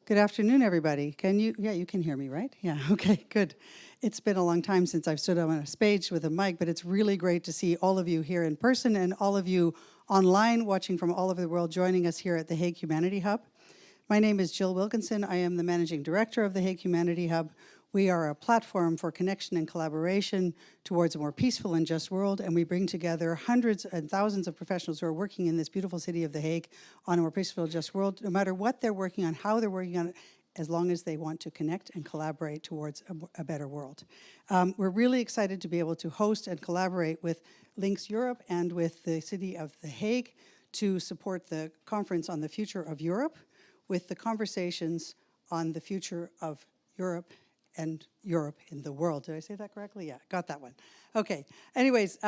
Good afternoon, everybody. You can hear me, right? Yeah, okay, good. It's been a long time since I've stood on a stage with a mic, but it's really great to see all of you here in person and all of you online watching from all over the world joining us here at the Hague Humanity Hub. My name is Jill Wilkinson. I am the Managing Director of the Hague Humanity Hub. We are a platform for connection and collaboration towards a more peaceful and just world, and we bring together hundreds and thousands of professionals who are working in this beautiful city of The Hague on a more peaceful and just world, no matter what they're working on, how they're working on it, as long as they want to connect and collaborate towards a better world. We're really excited to be able to host and collaborate with Links Europe and with the City of The Hague to support the conference on the future of Europe, with the conversations on the future of Europe and Europe in the world. Did I say that correctly? Yeah, got that one. Okay, anyways,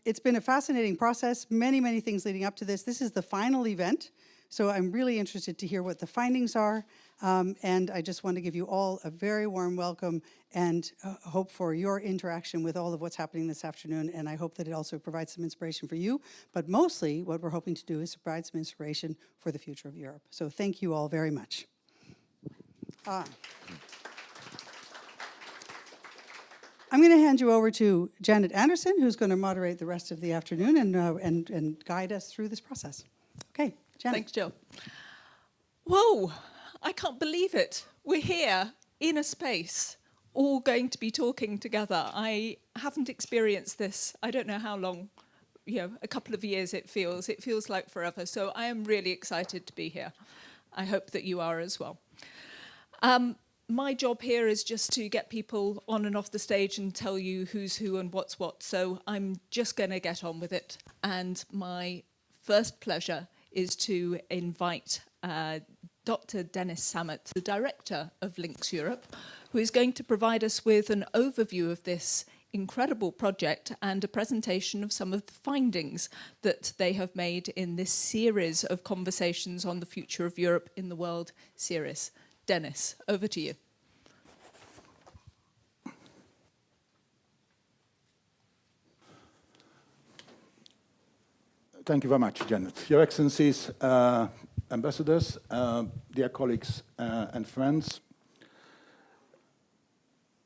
it's been a fascinating process, many things leading up to this. This is the final event, so I'm really interested to hear what the findings are, and I just want to give you all a very warm welcome and hope for your interaction with all of what's happening this afternoon, and I hope that it also provides some inspiration for you, but mostly what we're hoping to do is provide some inspiration for the future of Europe. So thank you all very much. I'm going to hand you over to Janet Anderson, who's going to moderate the rest of the afternoon and guide us through this process. Okay, Janet. Thanks, Jill. Whoa, I can't believe it. We're here in a space, all going to be talking together. I haven't experienced this. I don't know how long, a couple of years it feels. It feels like forever. So I am really excited to be here. I hope that you are as well. My job here is just to get people on and off the stage and tell you who's who and what's what. So I'm just going to get on with it. And my first pleasure is to invite Dr. Dennis Sammut, the director of Links Europe, who is going to provide us with an overview of this incredible project and a presentation of some of the findings that they have made in this series of conversations on the future of Europe in the world series. Dennis, over to you. Thank you very much, Janet. Your Excellencies, ambassadors, dear colleagues and friends.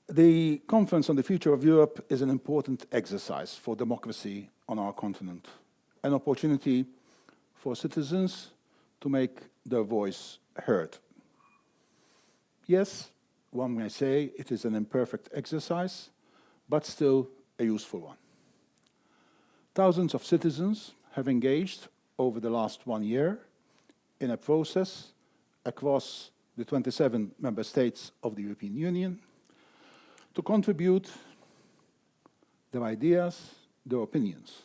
The Conference on the Future of Europe is an important exercise for democracy on our continent, an opportunity for citizens to make their voice heard. Yes, one may say it is an imperfect exercise, but still a useful one. Thousands of citizens have engaged over the last 1 year in a process across the 27 member states of the European Union to contribute their ideas, their opinions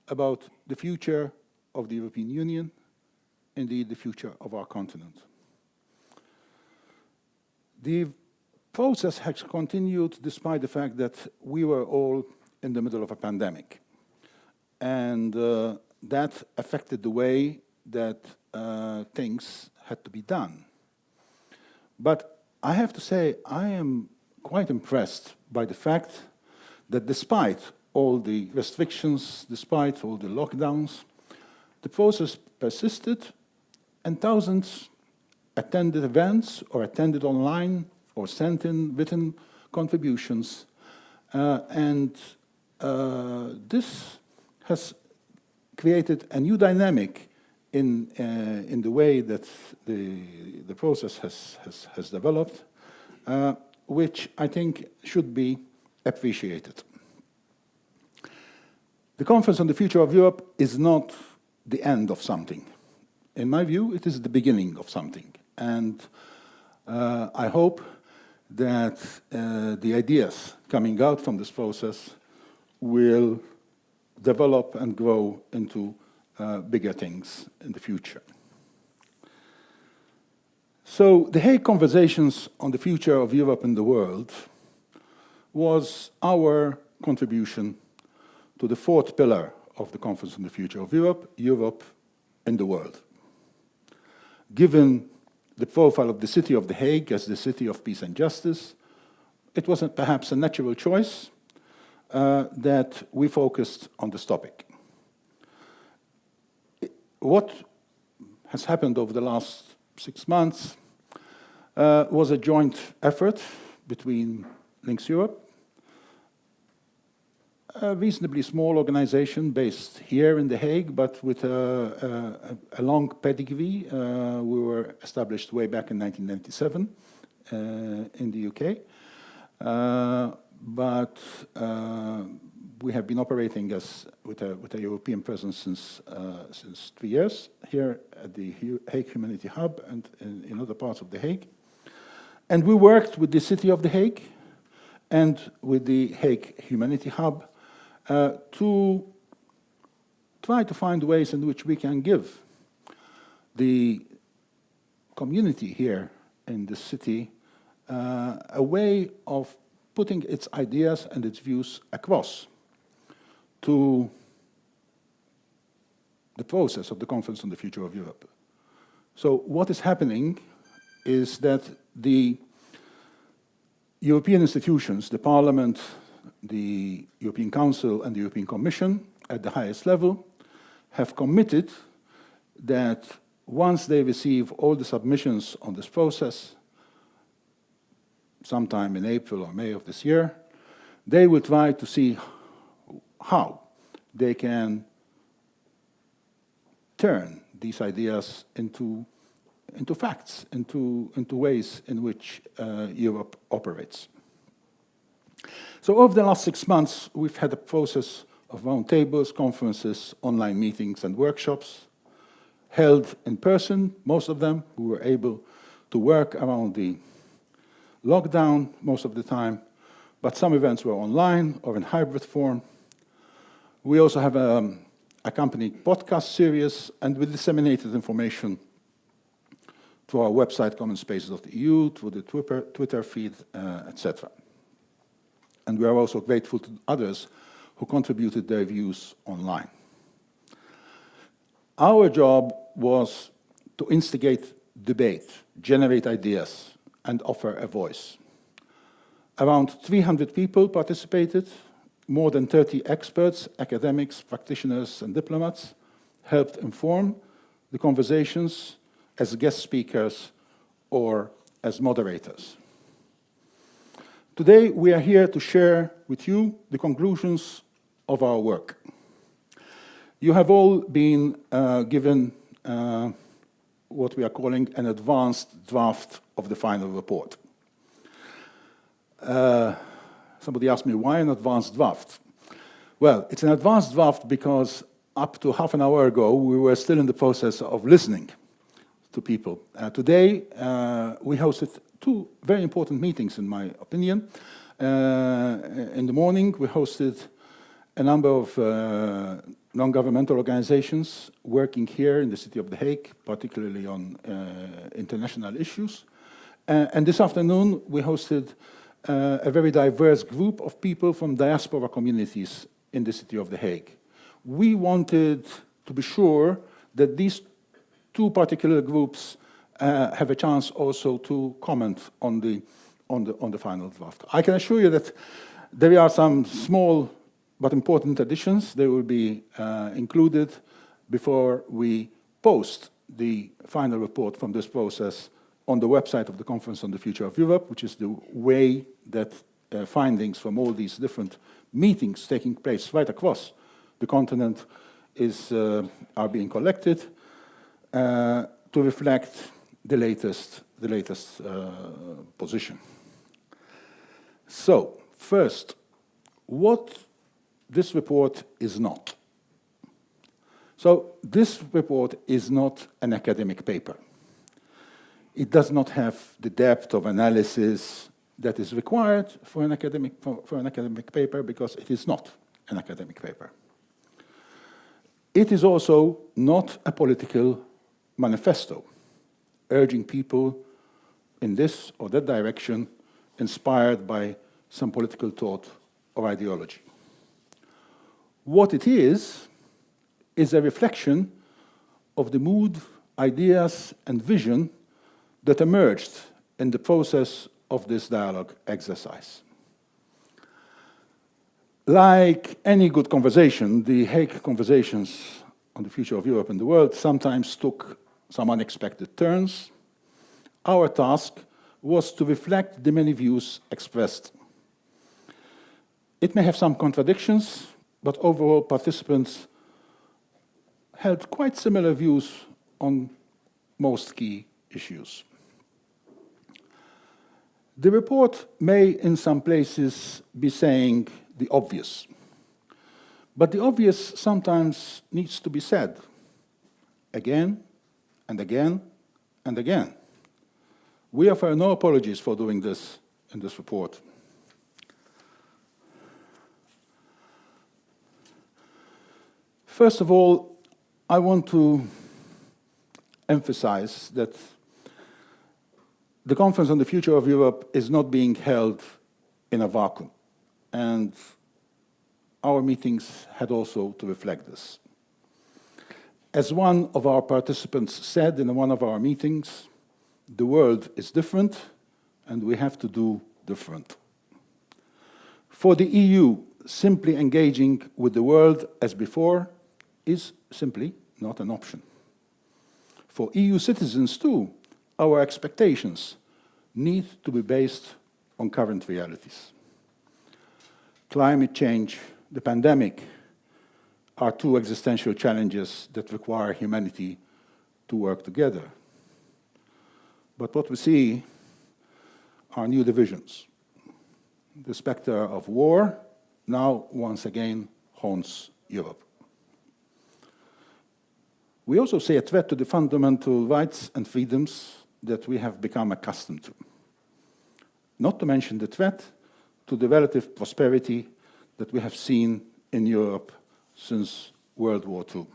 about the future of the European Union, indeed the future of our continent. The process has continued despite the fact that we were all in the middle of a pandemic. And that affected the way that things had to be done. But I have to say, I am quite impressed by the fact that despite all the restrictions, despite all the lockdowns, the process persisted and thousands attended events or attended online or sent in written contributions. This has created a new dynamic in the way that the process has developed, which I think should be appreciated. The Conference on the Future of Europe is not the end of something. In my view, it is the beginning of something. And I hope that the ideas coming out from this process will develop and grow into bigger things in the future. So the Hague Conversations on the Future of Europe and the World was our contribution to the fourth pillar of the Conference on the Future of Europe, Europe in the World. Given the profile of the City of The Hague as the city of peace and justice, it was perhaps a natural choice that we focused on this topic. What has happened over the last 6 months was a joint effort between Links Europe, a reasonably small organization based here in The Hague, but with a long pedigree. We were established way back in 1997 in the UK. But we have been operating with a European presence since 3 years here at the Hague Humanity Hub and in other parts of The Hague. And we worked with the City of The Hague and with the Hague Humanity Hub to try to find ways in which we can give the community here in the city a way of putting its ideas and its views across to the process of the Conference on the Future of Europe. So what is happening is that the European institutions, the Parliament, the European Council and the European Commission at the highest level have committed that once they receive all the submissions on this process, sometime in April or May of this year, they will try to see how they can turn these ideas into facts, into ways in which Europe operates. So over the last 6 months, we've had a process of roundtables, conferences, online meetings and workshops held in person, most of them. We were able to work around the lockdown most of the time, but some events were online or in hybrid form. We also have an accompanied podcast series, and we disseminated information through our website, commonspaces.eu, through the Twitter feed, etc. And we are also grateful to others who contributed their views online. Our job was to instigate debate, generate ideas, and offer a voice. Around 300 people participated. More than 30 experts, academics, practitioners, and diplomats helped inform the conversations as guest speakers or as moderators. Today, we are here to share with you the conclusions of our work. You have all been given what we are calling an advanced draft of the final report. Somebody asked me, why an advanced draft? Well, it's an advanced draft because up to half an hour ago, we were still in the process of listening to people. Today, we hosted 2 very important meetings, in my opinion. In the morning, we hosted a number of non-governmental organizations working here in the City of The Hague, particularly on international issues. And this afternoon, we hosted a very diverse group of people from diaspora communities in the City of The Hague. We wanted to be sure that these 2 particular groups have a chance also to comment on the final draft. I can assure you that there are some small but important additions. They will be included before we post the final report from this process on the website of the Conference on the Future of Europe, which is the way that findings from all these different meetings taking place right across the continent are being collected to reflect the latest position. So, first, what this report is not. So, this report is not an academic paper. It does not have the depth of analysis that is required for an academic paper because it is not an academic paper. It is also not a political manifesto urging people in this or that direction inspired by some political thought or ideology. What it is a reflection of the mood, ideas, and vision that emerged in the process of this dialogue exercise. Like any good conversation, the Hague Conversations on the Future of Europe and the World sometimes took some unexpected turns. Our task was to reflect the many views expressed. It may have some contradictions, but overall participants held quite similar views on most key issues. The report may, in some places, be saying the obvious, but the obvious sometimes needs to be said again and again and again. We offer no apologies for doing this in this report. First of all, I want to emphasize that the Conference on the Future of Europe is not being held in a vacuum, and our meetings had also to reflect this. As one of our participants said in one of our meetings, the world is different, and we have to do different. For the EU, simply engaging with the world as before is simply not an option. For EU citizens, too, our expectations need to be based on current realities. Climate change, the pandemic, are two existential challenges that require humanity to work together. But what we see are new divisions. The specter of war now once again haunts Europe. We also see a threat to the fundamental rights and freedoms that we have become accustomed to. Not to mention the threat to the relative prosperity that we have seen in Europe since World War II.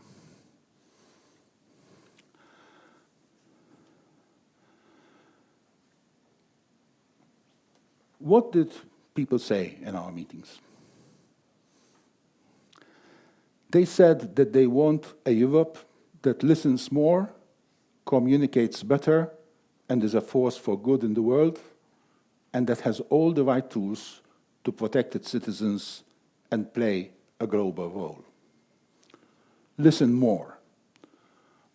What did people say in our meetings? They said that they want a Europe that listens more, communicates better, and is a force for good in the world, and that has all the right tools to protect its citizens and play a global role. Listen more.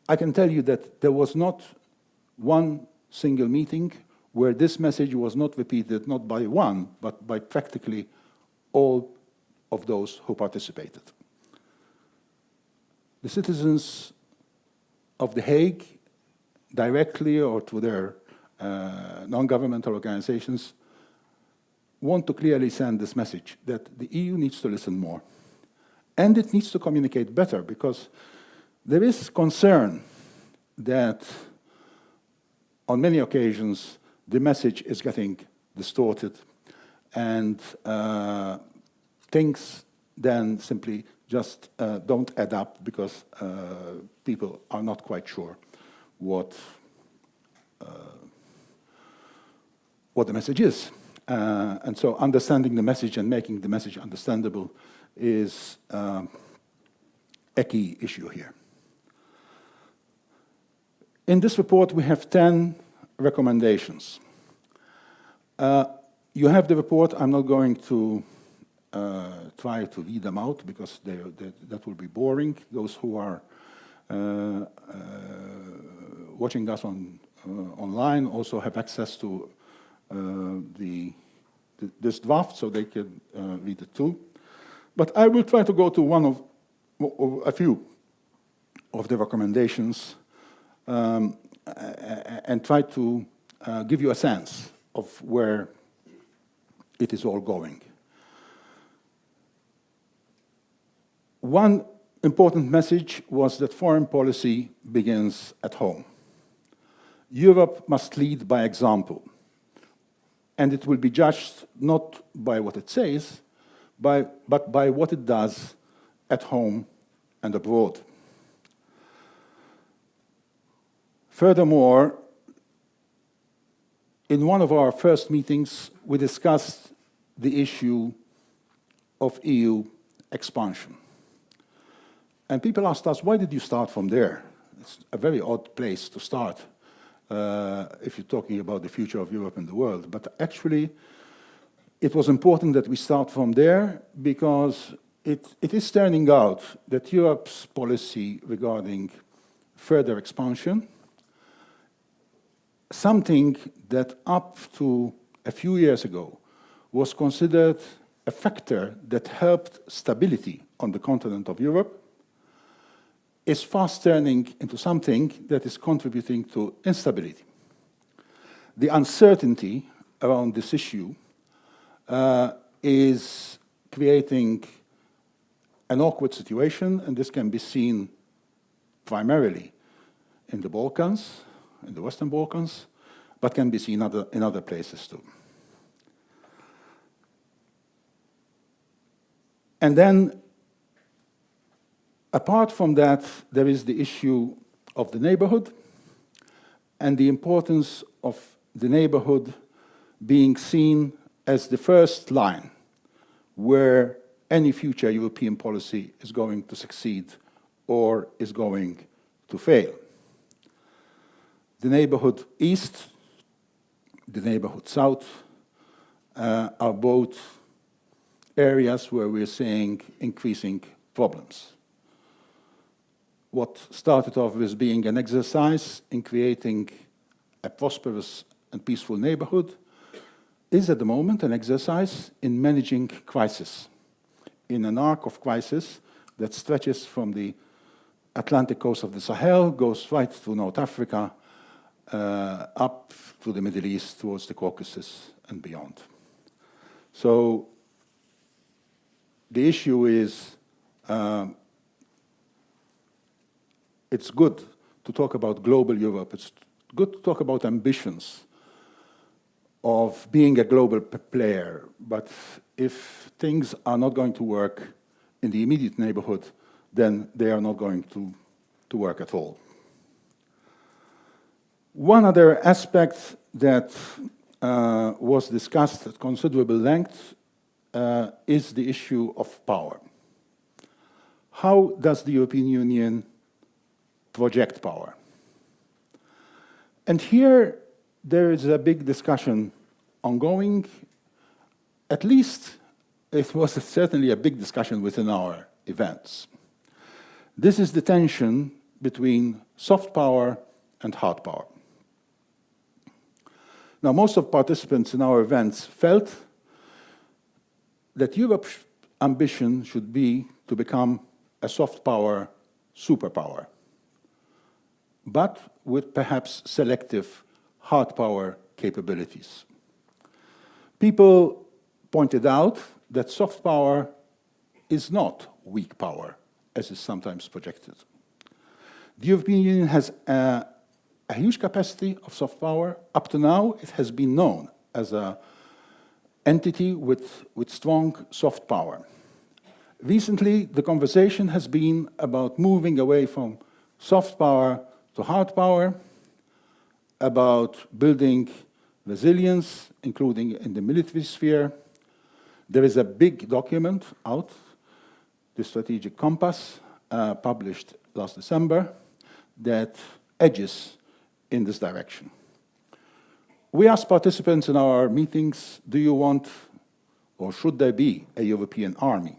I can tell you that there was not one single meeting where this message was not repeated, not by one, but by practically all of those who participated. The citizens of The Hague, directly or through their non-governmental organizations, want to clearly send this message that the EU needs to listen more. And it needs to communicate better, because there is concern that on many occasions the message is getting distorted, and things then simply just don't add up, because people are not quite sure what the message is. And so understanding the message and making the message understandable is a key issue here. In this report, we have 10 recommendations. You have the report. I'm not going to try to read them out, because that will be boring. Those who are watching us online also have access to this draft, so they can read it too. But I will try to go to a few of the recommendations and try to give you a sense of where it is all going. One important message was that foreign policy begins at home. Europe must lead by example, and it will be judged not by what it says, but by what it does at home and abroad. Furthermore, in one of our first meetings, we discussed the issue of EU expansion. And people asked us, why did you start from there? It's a very odd place to start if you're talking about the future of Europe and the world. But actually, it was important that we start from there, because it is turning out that Europe's policy regarding further expansion something that up to a few years ago was considered a factor that helped stability on the continent of Europe is fast turning into something that is contributing to instability. The uncertainty around this issue is creating an awkward situation, and this can be seen primarily in the Balkans, in the Western Balkans, but can be seen in other places too. And then, apart from that, there is the issue of the neighborhood and the importance of the neighborhood being seen as the first line where any future European policy is going to succeed or is going to fail. The neighborhood east, the neighborhood south are both areas where we're seeing increasing problems. What started off with being an exercise in creating a prosperous and peaceful neighborhood is at the moment an exercise in managing crisis, in an arc of crisis that stretches from the Atlantic coast of the Sahel, goes right through North Africa, up to the Middle East, towards the Caucasus and beyond. So the issue is, it's good to talk about global Europe. It's good to talk about ambitions of being a global player. But if things are not going to work in the immediate neighborhood, then they are not going to work at all. One other aspect that was discussed at considerable length is the issue of power. How does the European Union project power? And here there is a big discussion ongoing. At least it was certainly a big discussion within our events. This is the tension between soft power and hard power. Now, most of participants in our events felt that Europe's ambition should be to become a soft power superpower, but with perhaps selective hard power capabilities. People pointed out that soft power is not weak power, as is sometimes projected. The European Union has a huge capacity of soft power. Up to now, it has been known as an entity with strong soft power. Recently, the conversation has been about moving away from soft power to hard power, about building resilience, including in the military sphere. There is a big document out, the Strategic Compass, published last December, that edges in this direction. We asked participants in our meetings, do you want or should there be a European army?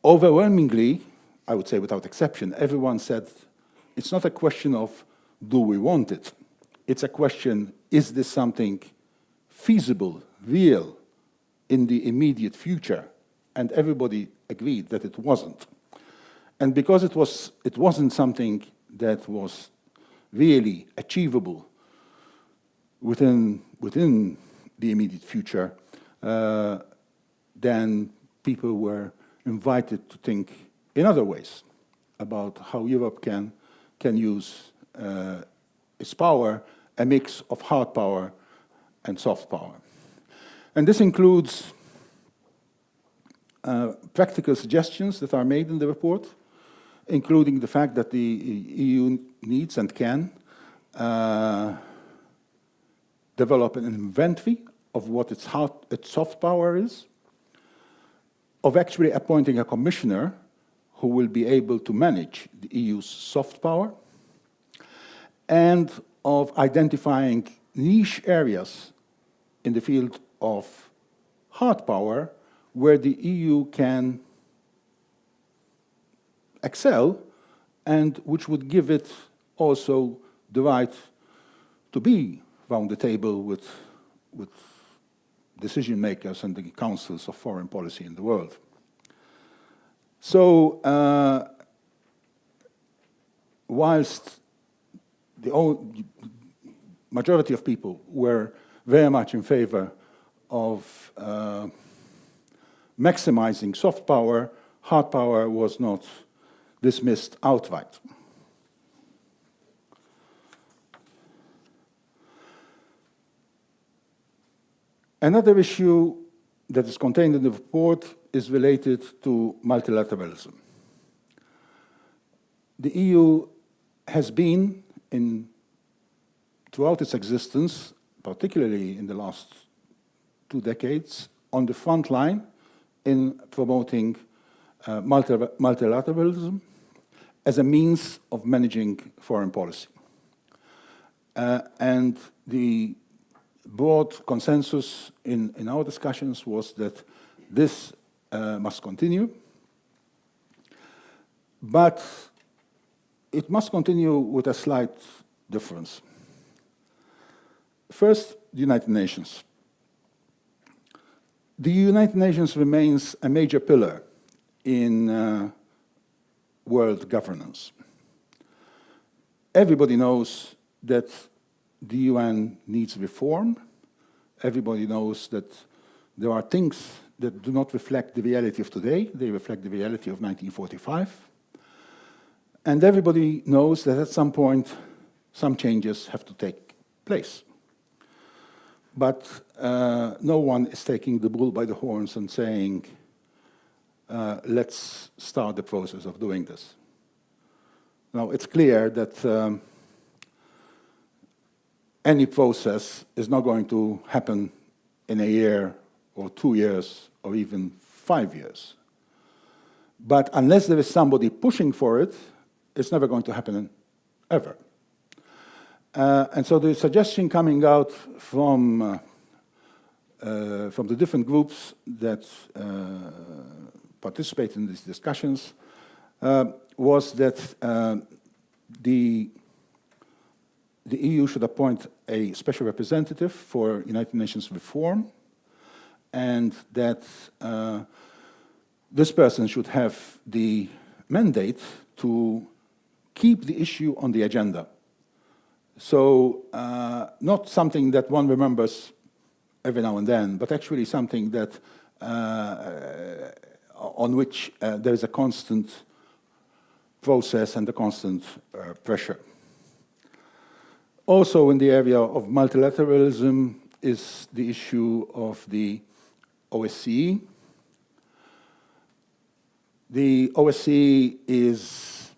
Overwhelmingly, I would say without exception, everyone said it's not a question of do we want it? It's a question, is this something feasible, real, in the immediate future? And everybody agreed that it wasn't. And because it wasn't something that was really achievable within the immediate future, then people were invited to think in other ways about how Europe can use its power, a mix of hard power and soft power. And this includes practical suggestions that are made in the report, including the fact that the EU needs and can develop an inventory of what its soft power is, of actually appointing a commissioner who will be able to manage the EU's soft power, and of identifying niche areas in the field of hard power where the EU can excel and which would give it also the right to be around the table with decision makers and the councils of foreign policy in the world. So, whilst the majority of people were very much in favor of maximizing soft power, hard power was not dismissed outright. Another issue that is contained in the report is related to multilateralism. The EU has been, throughout its existence, particularly in the last 2 decades, on the front line in promoting multilateralism as a means of managing foreign policy. And the broad consensus in our discussions was that this must continue, but it must continue with a slight difference. First, the United Nations. The United Nations remains a major pillar in world governance. Everybody knows that the UN needs reform. Everybody knows that there are things that do not reflect the reality of today. They reflect the reality of 1945. And everybody knows that at some point, some changes have to take place. But no one is taking the bull by the horns and saying, let's start the process of doing this. Now, it's clear that any process is not going to happen in a year or 2 years or even 5 years. But unless there is somebody pushing for it, it's never going to happen ever. And so the suggestion coming out from the different groups that participate in these discussions was that the EU should appoint a special representative for United Nations reform, and that this person should have the mandate to keep the issue on the agenda. So not something that one remembers every now and then, but actually something that on which there is a constant process and a constant pressure. Also in the area of multilateralism is the issue of the OSCE. The OSCE is,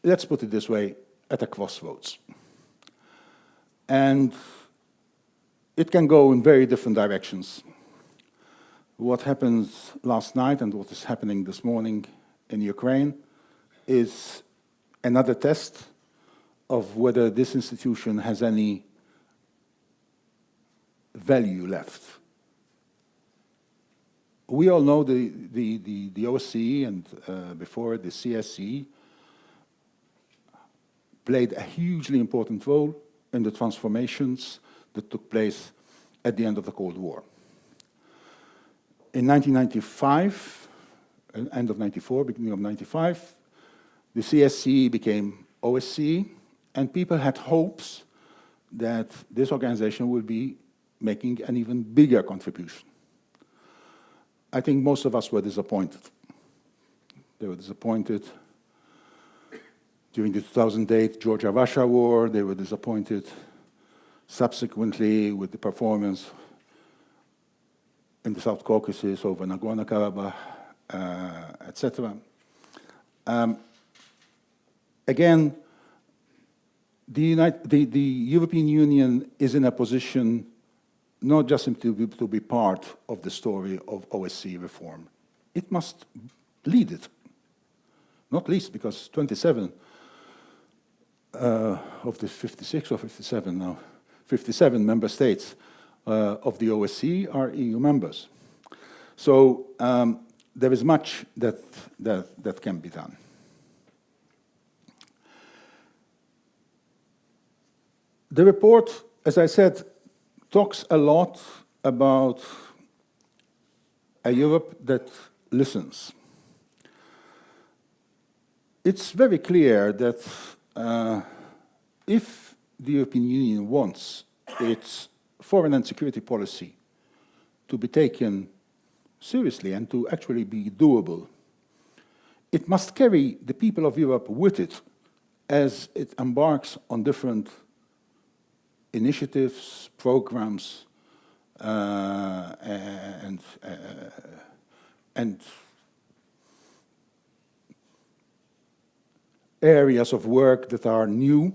let's put it this way, at a crossroads. And it can go in very different directions. What happened last night and what is happening this morning in Ukraine is another test of whether this institution has any value left. We all know the OSCE and before the CSE played a hugely important role in the transformations that took place at the end of the Cold War. In 1995, end of 94, beginning of 95, the CSE became OSCE, and people had hopes that this organization will be making an even bigger contribution. I think most of us were disappointed. They were disappointed during the 2008 Georgia-Russia war. They were disappointed subsequently with the performance in the South Caucasus over Nagorno-Karabakh, etc. Again, the European Union is in a position not just to be part of the story of OSCE reform. It must lead it, not least because 27 of the 56 or 57 now, 57 member states of the OSCE are EU members. So there is much that can be done. The report, as I said, talks a lot about a Europe that listens. It's very clear that if the European Union wants its foreign and security policy to be taken seriously and to actually be doable, it must carry the people of Europe with it as it embarks on different initiatives, programs, and areas of work that are new,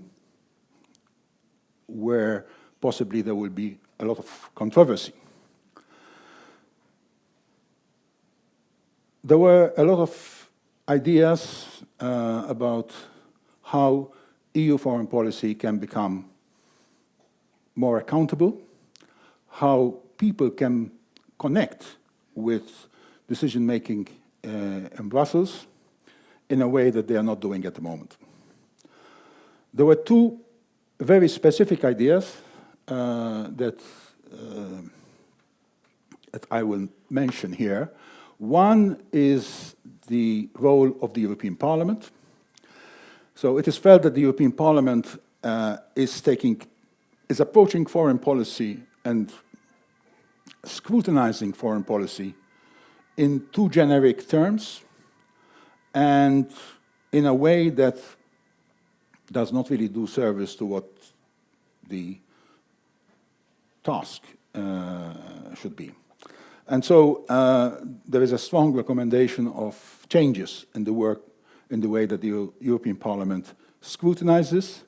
where possibly there will be a lot of controversy. There were a lot of ideas about how EU foreign policy can become more accountable, how people can connect with decision-making in Brussels in a way that they are not doing at the moment. There were two very specific ideas that I will mention here. One is the role of the European Parliament. So it is felt that the European Parliament is approaching foreign policy and scrutinizing foreign policy in too generic terms and in a way that does not really do service to what the task should be. And so there is a strong recommendation of changes in the work, in the way that the European Parliament scrutinizes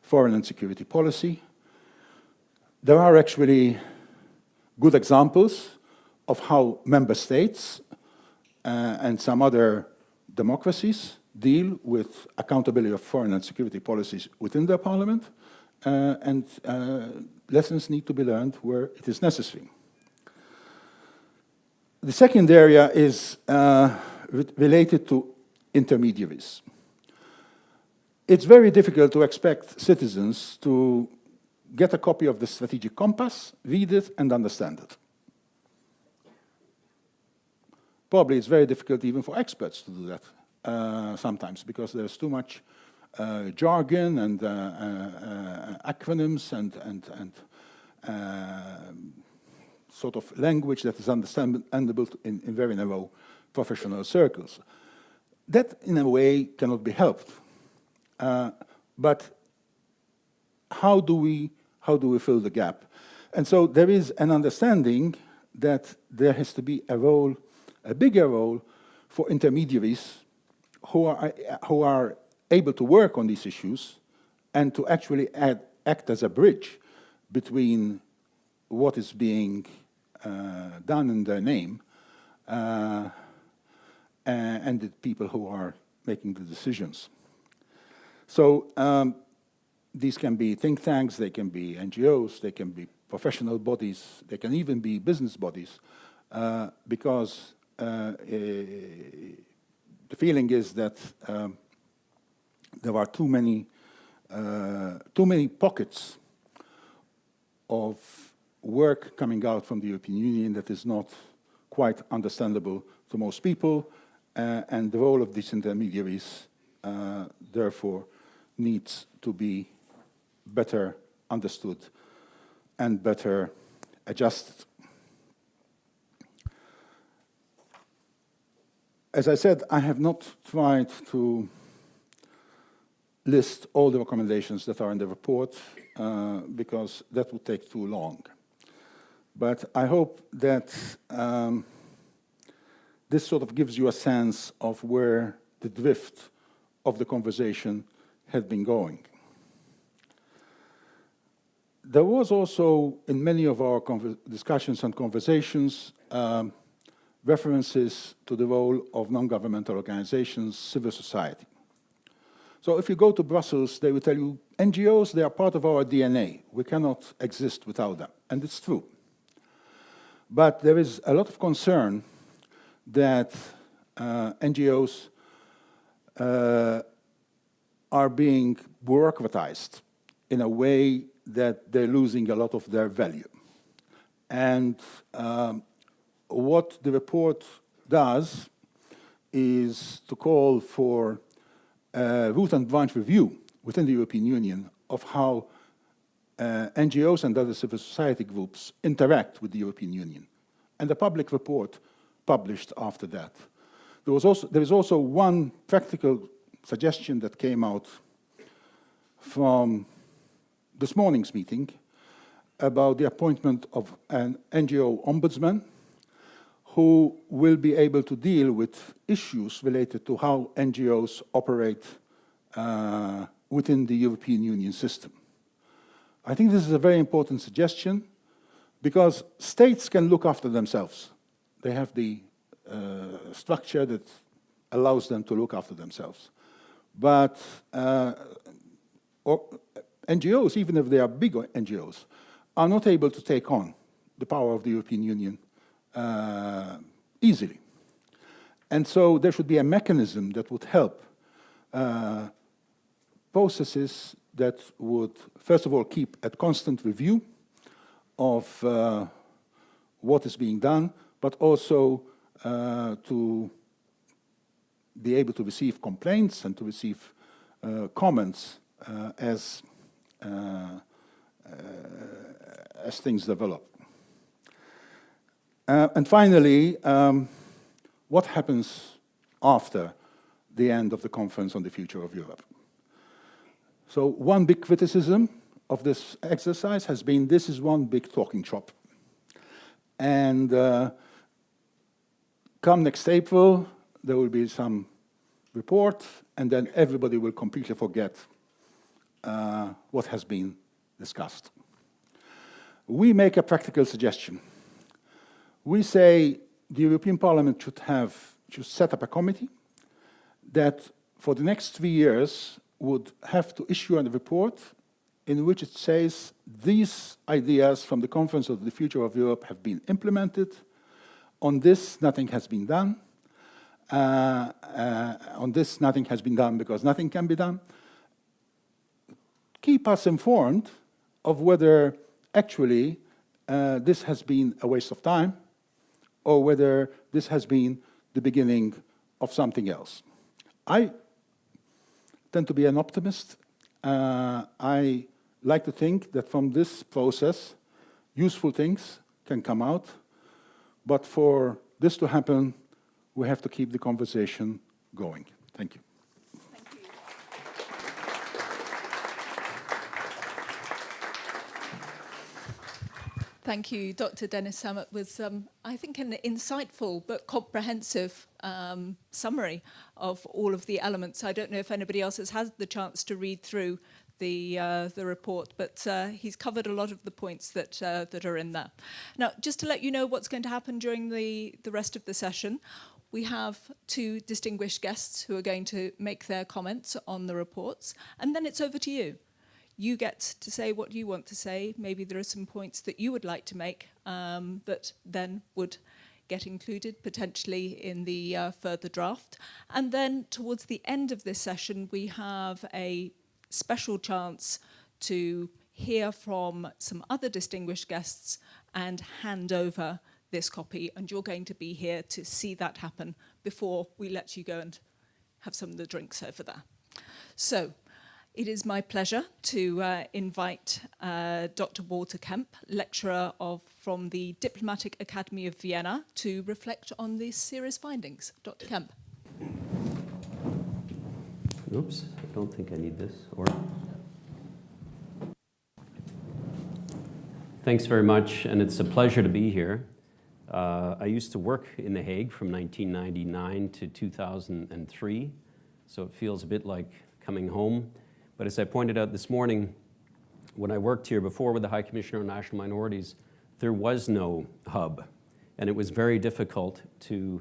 foreign and security policy. There are actually good examples of how member states and some other democracies deal with accountability of foreign and security policies within their parliament, and lessons need to be learned where it is necessary. The second area is related to intermediaries. It's very difficult to expect citizens to get a copy of the strategic compass, read it, and understand it. Probably it's very difficult even for experts to do that sometimes, because there's too much jargon and acronyms and sort of language that is understandable in very narrow professional circles. That, in a way, cannot be helped. But how do we fill the gap? And so there is an understanding that there has to be a bigger role for intermediaries who are able to work on these issues and to actually act as a bridge between what is being done in their name and the people who are making the decisions. So these can be think tanks, they can be NGOs, they can be professional bodies, they can even be business bodies, because the feeling is that there are too many pockets of work coming out from the European Union that is not quite understandable to most people, and the role of these intermediaries, therefore, needs to be better understood and better adjusted. As I said, I have not tried to list all the recommendations that are in the report because that would take too long. But I hope that this sort of gives you a sense of where the drift of the conversation had been going. There was also, in many of our discussions and conversations, references to the role of non-governmental organizations, civil society. So if you go to Brussels, they will tell you, NGOs, they are part of our DNA. We cannot exist without them. And it's true. But there is a lot of concern that NGOs are being bureaucratized in a way that they're losing a lot of their value. And what the report does is to call for a root and branch review within the European Union of how NGOs and other civil society groups interact with the European Union, and a public report published after that. There is also one practical suggestion that came out from this morning's meeting about the appointment of an NGO ombudsman who will be able to deal with issues related to how NGOs operate within the European Union system. I think this is a very important suggestion because states can look after themselves. They have the structure that allows them to look after themselves. But NGOs, even if they are big NGOs, are not able to take on the power of the European Union easily. And so there should be a mechanism that would help processes that would, first of all, keep a constant review of what is being done, but also to be able to receive complaints and to receive comments as things develop. And finally, what happens after the end of the Conference on the Future of Europe? So one big criticism of this exercise has been this is one big talking shop. And come next April, there will be some report, and then everybody will completely forget what has been discussed. We make a practical suggestion. We say the European Parliament should set up a committee that for the next 3 years would have to issue a report in which it says these ideas from the Conference of the Future of Europe have been implemented. On this, nothing has been done. On this, nothing has been done because nothing can be done. Keep us informed of whether actually this has been a waste of time or whether this has been the beginning of something else. I tend to be an optimist. I like to think that from this process, useful things can come out. But for this to happen, we have to keep the conversation going. Thank you. Thank you. Thank you, Dr. Dennis Sammut, with, I think, an insightful but comprehensive summary of all of the elements. I don't know if anybody else has had the chance to read through the report, but he's covered a lot of the points that are in there. Now, just to let you know what's going to happen during the rest of the session, we have 2 distinguished guests who are going to make their comments on the reports, and then it's over to you. You get to say what you want to say. Maybe there are some points that you would like to make that then would get included potentially in the further draft. And then towards the end of this session, we have a special chance to hear from some other distinguished guests and hand over this copy. And you're going to be here to see that happen before we let you go and have some of the drinks over there. So, it is my pleasure to invite Dr. Walter Kemp, lecturer from the Diplomatic Academy of Vienna, to reflect on these series findings. Dr. Kemp. Oops, I don't think I need this. Thanks very much, and it's a pleasure to be here. I used to work in The Hague from 1999 to 2003, so it feels a bit like coming home. But as I pointed out this morning, when I worked here before with the High Commissioner on National Minorities, there was no hub. And it was very difficult to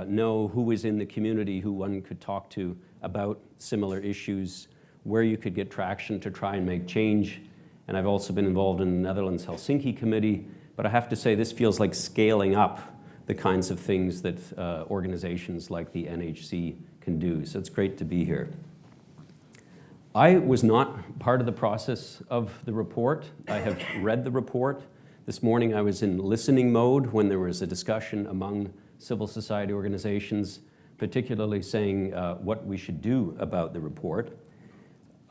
know who was in the community, who one could talk to about similar issues, where you could get traction to try and make change. And I've also been involved in the Netherlands Helsinki Committee. But I have to say, this feels like scaling up the kinds of things that organizations like the NHC can do. So it's great to be here. I was not part of the process of the report. I have read the report. This morning I was in listening mode when there was a discussion among civil society organizations, particularly saying what we should do about the report.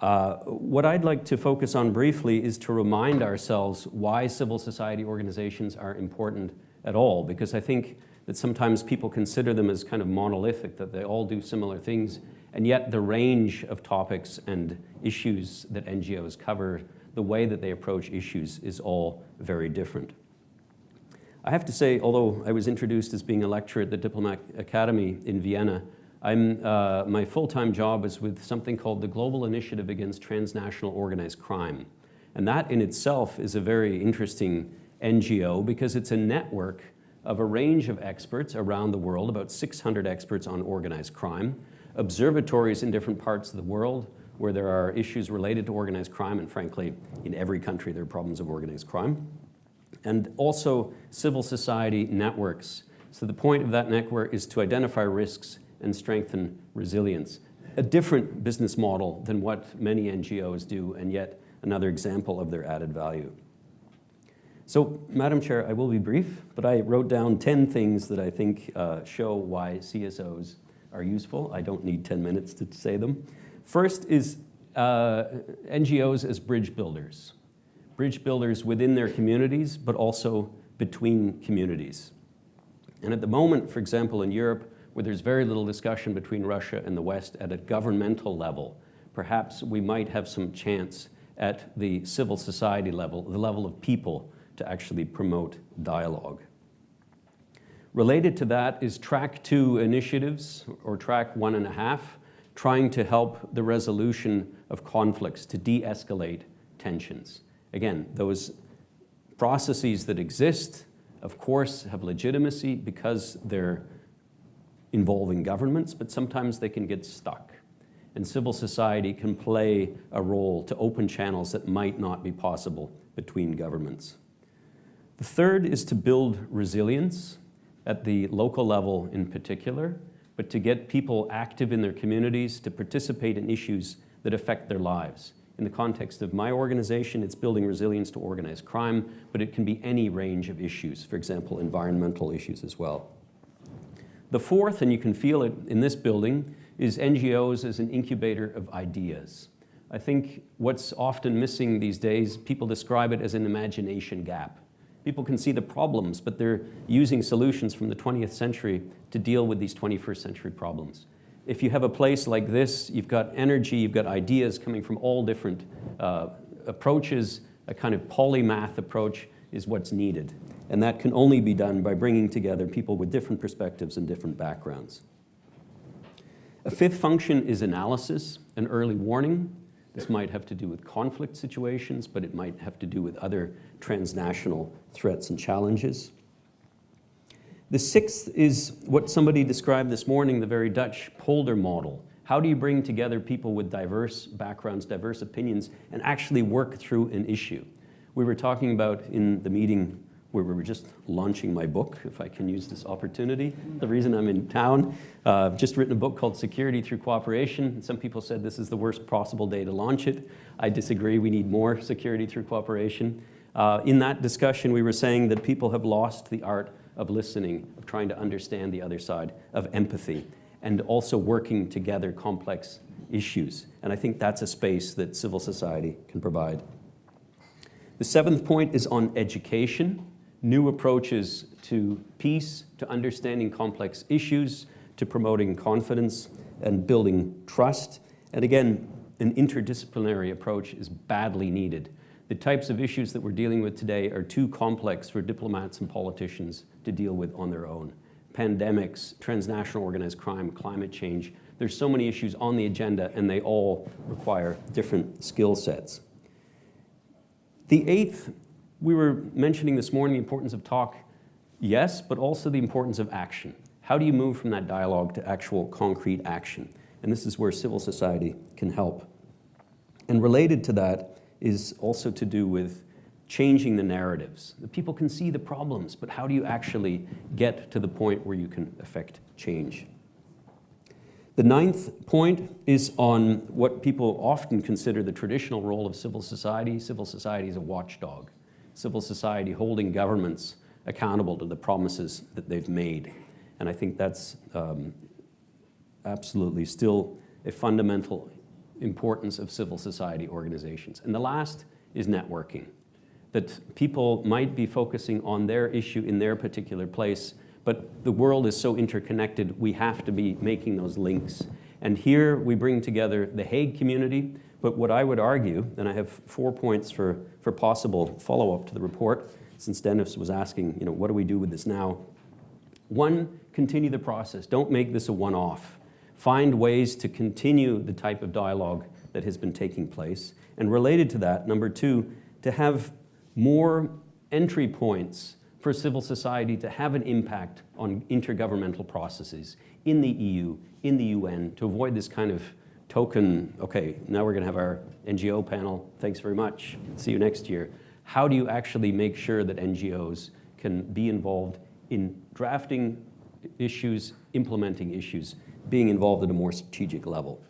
What I'd like to focus on briefly is to remind ourselves why civil society organizations are important at all, because I think that sometimes people consider them as kind of monolithic, that they all do similar things, and yet the range of topics and issues that NGOs cover, the way that they approach issues is all very different. I have to say, although I was introduced as being a lecturer at the Diplomatic Academy in Vienna, my full-time job is with something called the Global Initiative Against Transnational Organized Crime. And that in itself is a very interesting NGO because it's a network of a range of experts around the world, about 600 experts on organized crime, observatories in different parts of the world where there are issues related to organized crime, and frankly, in every country there are problems of organized crime, and also civil society networks. So the point of that network is to identify risks and strengthen resilience. A different business model than what many NGOs do, and yet another example of their added value. So, Madam Chair, I will be brief, but I wrote down 10 things that I think show why CSOs are useful. I don't need 10 minutes to say them. First is NGOs as bridge builders. Bridge builders within their communities, but also between communities. And at the moment, for example, in Europe, where there's very little discussion between Russia and the West at a governmental level, perhaps we might have some chance at the civil society level, the level of people, to actually promote dialogue. Related to that is Track 2 initiatives, or Track 1.5, trying to help the resolution of conflicts, to de-escalate tensions. Again, those processes that exist, of course, have legitimacy because they're involving governments, but sometimes they can get stuck. And civil society can play a role to open channels that might not be possible between governments. The third is to build resilience at the local level in particular, but to get people active in their communities, to participate in issues that affect their lives. In the context of my organization, it's building resilience to organized crime, but it can be any range of issues, for example, environmental issues as well. The fourth, and you can feel it in this building, is NGOs as an incubator of ideas. I think what's often missing these days, people describe it as an imagination gap. People can see the problems, but they're using solutions from the 20th century to deal with these 21st century problems. If you have a place like this, you've got energy, you've got ideas coming from all different approaches. A kind of polymath approach is what's needed. And that can only be done by bringing together people with different perspectives and different backgrounds. A fifth function is analysis and early warning. This might have to do with conflict situations, but it might have to do with other transnational threats and challenges. The sixth is what somebody described this morning, the very Dutch polder model. How do you bring together people with diverse backgrounds, diverse opinions, and actually work through an issue? We were talking about in the meeting where we were just launching my book, if I can use this opportunity. The reason I'm in town, I've just written a book called Security Through Cooperation. Some people said this is the worst possible day to launch it. I disagree, we need more security through cooperation. In that discussion, we were saying that people have lost the art of listening, of trying to understand the other side, of empathy, and also working together complex issues. And I think that's a space that civil society can provide. The seventh point is on education. New approaches to peace, to understanding complex issues, to promoting confidence and building trust. And again, an interdisciplinary approach is badly needed. The types of issues that we're dealing with today are too complex for diplomats and politicians to deal with on their own. Pandemics, transnational organized crime, climate change. There's so many issues on the agenda, and they all require different skill sets. The eighth, we were mentioning this morning the importance of talk, yes, but also the importance of action. How do you move from that dialogue to actual concrete action? And this is where civil society can help. And related to that is also to do with changing the narratives. The people can see the problems, but how do you actually get to the point where you can affect change? The ninth point is on what people often consider the traditional role of civil society. Civil society is a watchdog. Civil society holding governments accountable to the promises that they've made. And I think that's absolutely still a fundamental importance of civil society organizations. And the last is networking. That people might be focusing on their issue in their particular place, but the world is so interconnected, we have to be making those links. And here we bring together the Hague community, but what I would argue, and I have 4 points for possible follow-up to the report, since Dennis was asking, what do we do with this now? One, continue the process. Don't make this a one-off. Find ways to continue the type of dialogue that has been taking place. And related to that, number 2, to have more entry points for civil society to have an impact on intergovernmental processes in the EU, in the UN, to avoid this kind of token, okay, now we're going to have our NGO panel, thanks very much, see you next year. How do you actually make sure that NGOs can be involved in drafting issues, implementing issues, being involved at a more strategic level?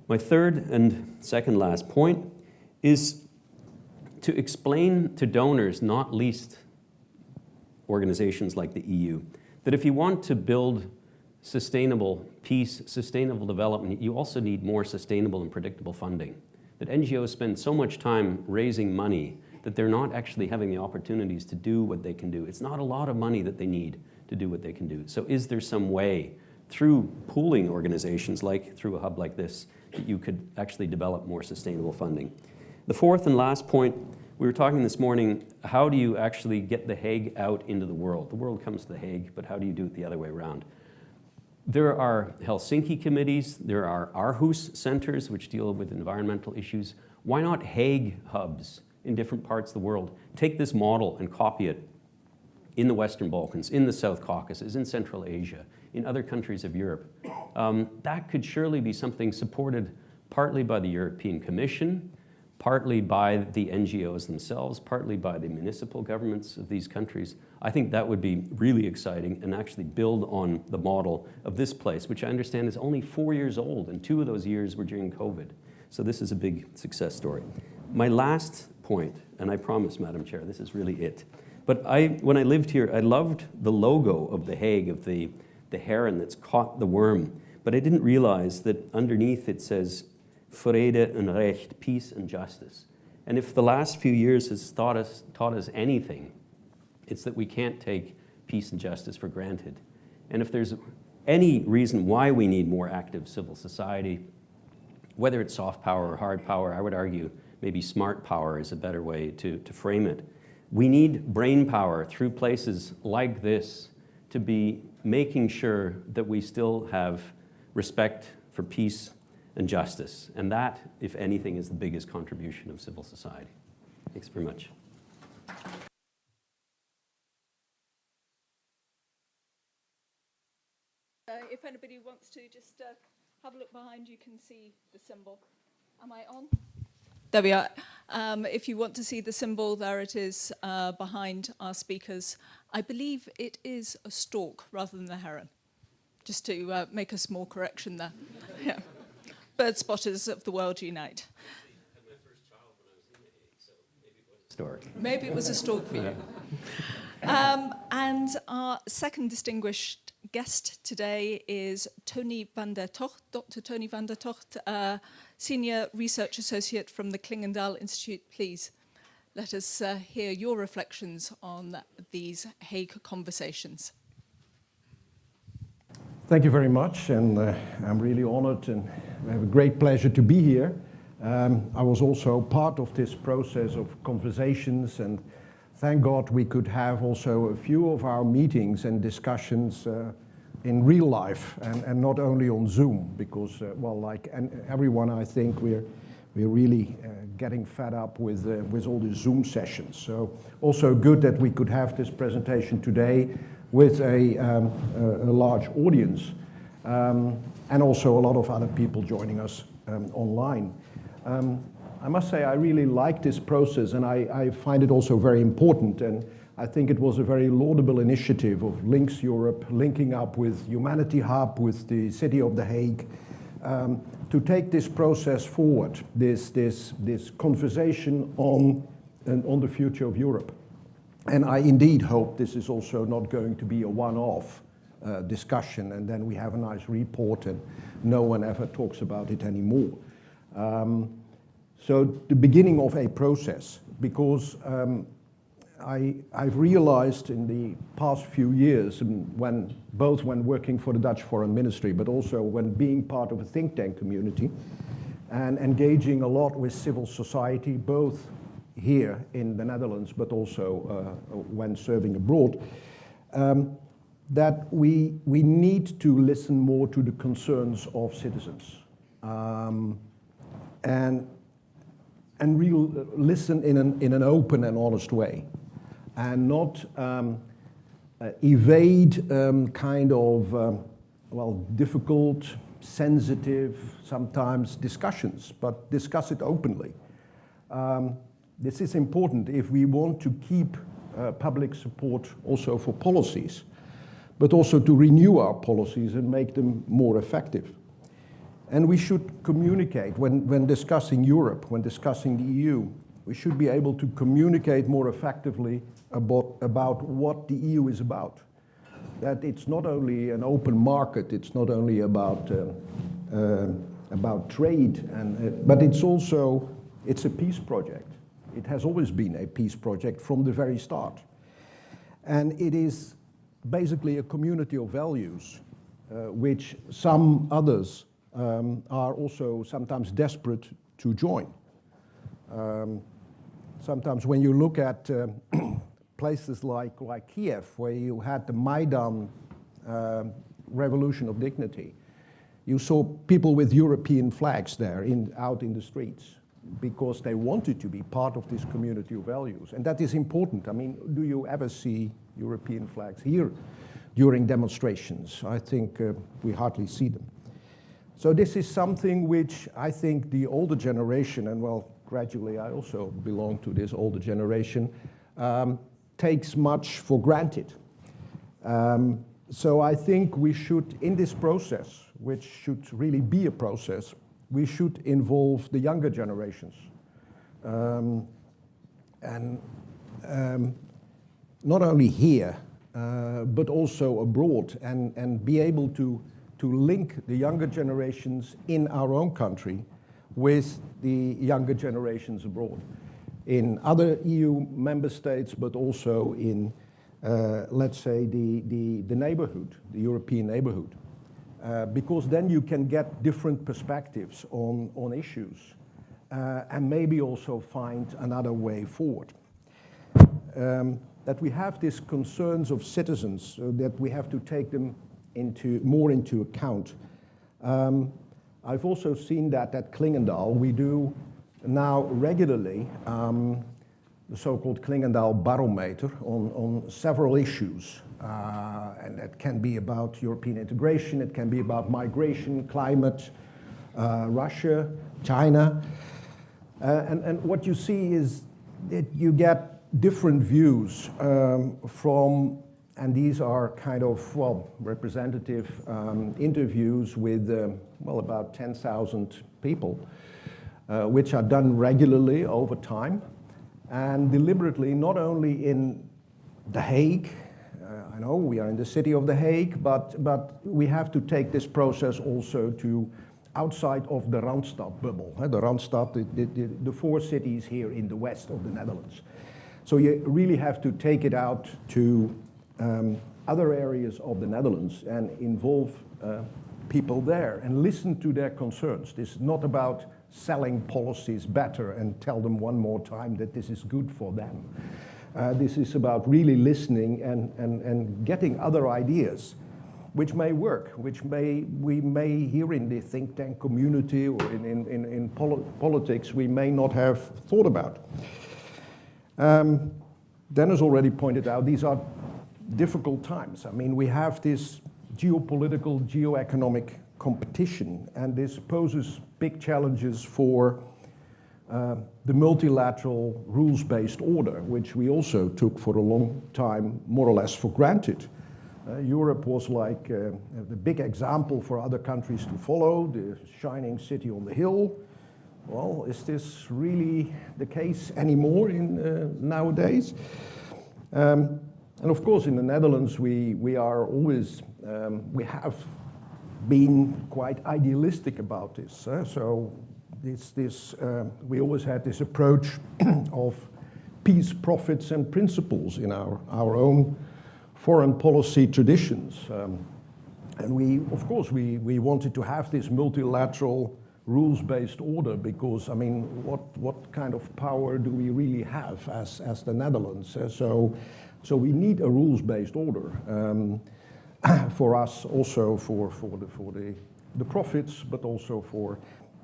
My third and second last point is to explain to donors, not least organizations like the EU, that if you want to build sustainable peace, sustainable development, you also need more sustainable and predictable funding. That NGOs spend so much time raising money that they're not actually having the opportunities to do what they can do. It's not a lot of money that they need to do what they can do. So is there some way through pooling organizations, like through a hub like this, that you could actually develop more sustainable funding? The fourth and last point, we were talking this morning, how do you actually get the Hague out into the world? The world comes to the Hague, but how do you do it the other way around? There are Helsinki committees, there are Aarhus centers which deal with environmental issues. Why not Hague hubs in different parts of the world? Take this model and copy it in the Western Balkans, in the South Caucasus, in Central Asia, in other countries of Europe. That could surely be something supported partly by the European Commission, partly by the NGOs themselves, partly by the municipal governments of these countries. I think that would be really exciting and actually build on the model of this place, which I understand is only 4 years old, and 2 of those years were during COVID. So this is a big success story. My last point, and I promise, Madam Chair, this is really it. But when I lived here, I loved the logo of The Hague, of the heron that's caught the worm. But I didn't realize that underneath it says, Vrede en Recht, peace and justice. And if the last few years has taught us anything, it's that we can't take peace and justice for granted. And if there's any reason why we need more active civil society, whether it's soft power or hard power, I would argue maybe smart power is a better way to frame it. We need brain power through places like this to be making sure that we still have respect for peace and justice. And that, if anything, is the biggest contribution of civil society. Thanks very much. If anybody wants to just have a look behind, you can see the symbol. Am I on? There we are. If you want to see the symbol, there it is behind our speakers. I believe it is a stork rather than a heron, just to make a small correction there. Yeah. Bird spotters of the world unite. I had my first child when I was in the Hague, so maybe it was a Maybe it was a stork stork. for you. And our second distinguished guest today is Tony van der Togt, Dr. Tony van der Togt, Senior Research Associate from the Clingendael Institute. Please let us hear your reflections on these Hague Conversations. Thank you very much, and I'm really honored and I have a great pleasure to be here. I was also part of this process of conversations, and thank God we could have also a few of our meetings and discussions in real life and not only on Zoom, because, well, like everyone, I think we're really getting fed up with all the Zoom sessions. So also good that we could have this presentation today with a large audience, and also a lot of other people joining us online. I must say I really like this process, and I find it also very important, and I think it was a very laudable initiative of Links Europe, linking up with Humanity Hub, with the City of The Hague, to take this process forward, this conversation on the future of Europe. And I indeed hope this is also not going to be a one-off discussion, and then we have a nice report and no one ever talks about it anymore. So the beginning of a process, because I've realized in the past few years, both when working for the Dutch Foreign Ministry, but also when being part of a think tank community and engaging a lot with civil society, both here in the Netherlands, but also when serving abroad, that we need to listen more to the concerns of citizens, and listen in an open and honest way, and not evade kind of difficult, sensitive, sometimes discussions, but discuss it openly. This is important if we want to keep public support also for policies, but also to renew our policies and make them more effective. And we should communicate when discussing Europe, when discussing the EU, we should be able to communicate more effectively about what the EU is about. That it's not only an open market, it's not only about trade, but it's a peace project. It has always been a peace project from the very start. And it is basically a community of values, which some others are also sometimes desperate to join. Sometimes when you look at places like Kiev, where you had the Maidan revolution of dignity, you saw people with European flags there out in the streets, because they wanted to be part of this community of values. And that is important. I mean, do you ever see European flags here during demonstrations? I think we hardly see them. So this is something which I think the older generation, and well, gradually I also belong to this older generation, takes much for granted. So I think we should, in this process, which should really be a process, we should involve the younger generations. And not only here, but also abroad, and be able to link the younger generations in our own country with the younger generations abroad, in other EU member states, but also in, let's say, the neighborhood, the European neighborhood. Because then you can get different perspectives on issues, and maybe also find another way forward. That we have these concerns of citizens, that we have to take them more into account. I've also seen that at Clingendael we do now regularly the so-called Clingendael barometer on several issues. And that can be about European integration, it can be about migration, climate, Russia, China. And what you see is that you get different views from, and these are kind of, well, representative interviews with, about 10,000 people, which are done regularly over time and deliberately, not only in The Hague. I know we are in the City of The Hague, but we have to take this process also to outside of the Randstad bubble. The Randstad, the four cities here in the west of the Netherlands. So you really have to take it out to other areas of the Netherlands and involve people there and listen to their concerns. This is not about selling policies better and tell them one more time that this is good for them. This is about really listening and getting other ideas, which may work, which we may here in the think tank community or in politics we may not have thought about. Dennis already pointed out these are difficult times. I mean, we have this geopolitical, geoeconomic competition, and this poses big challenges for the multilateral rules-based order, which we also took for a long time more or less for granted. Europe was like the big example for other countries to follow, the shining city on the hill. Well, is this really the case anymore nowadays? And of course, in the Netherlands, we are always, we have been quite idealistic about this. So we always had this approach of peace, profits, and principles in our own foreign policy traditions. And of course, we wanted to have this multilateral rules-based order because, I mean, what kind of power do we really have as the Netherlands? So we need a rules-based order for us, also for the profits, but also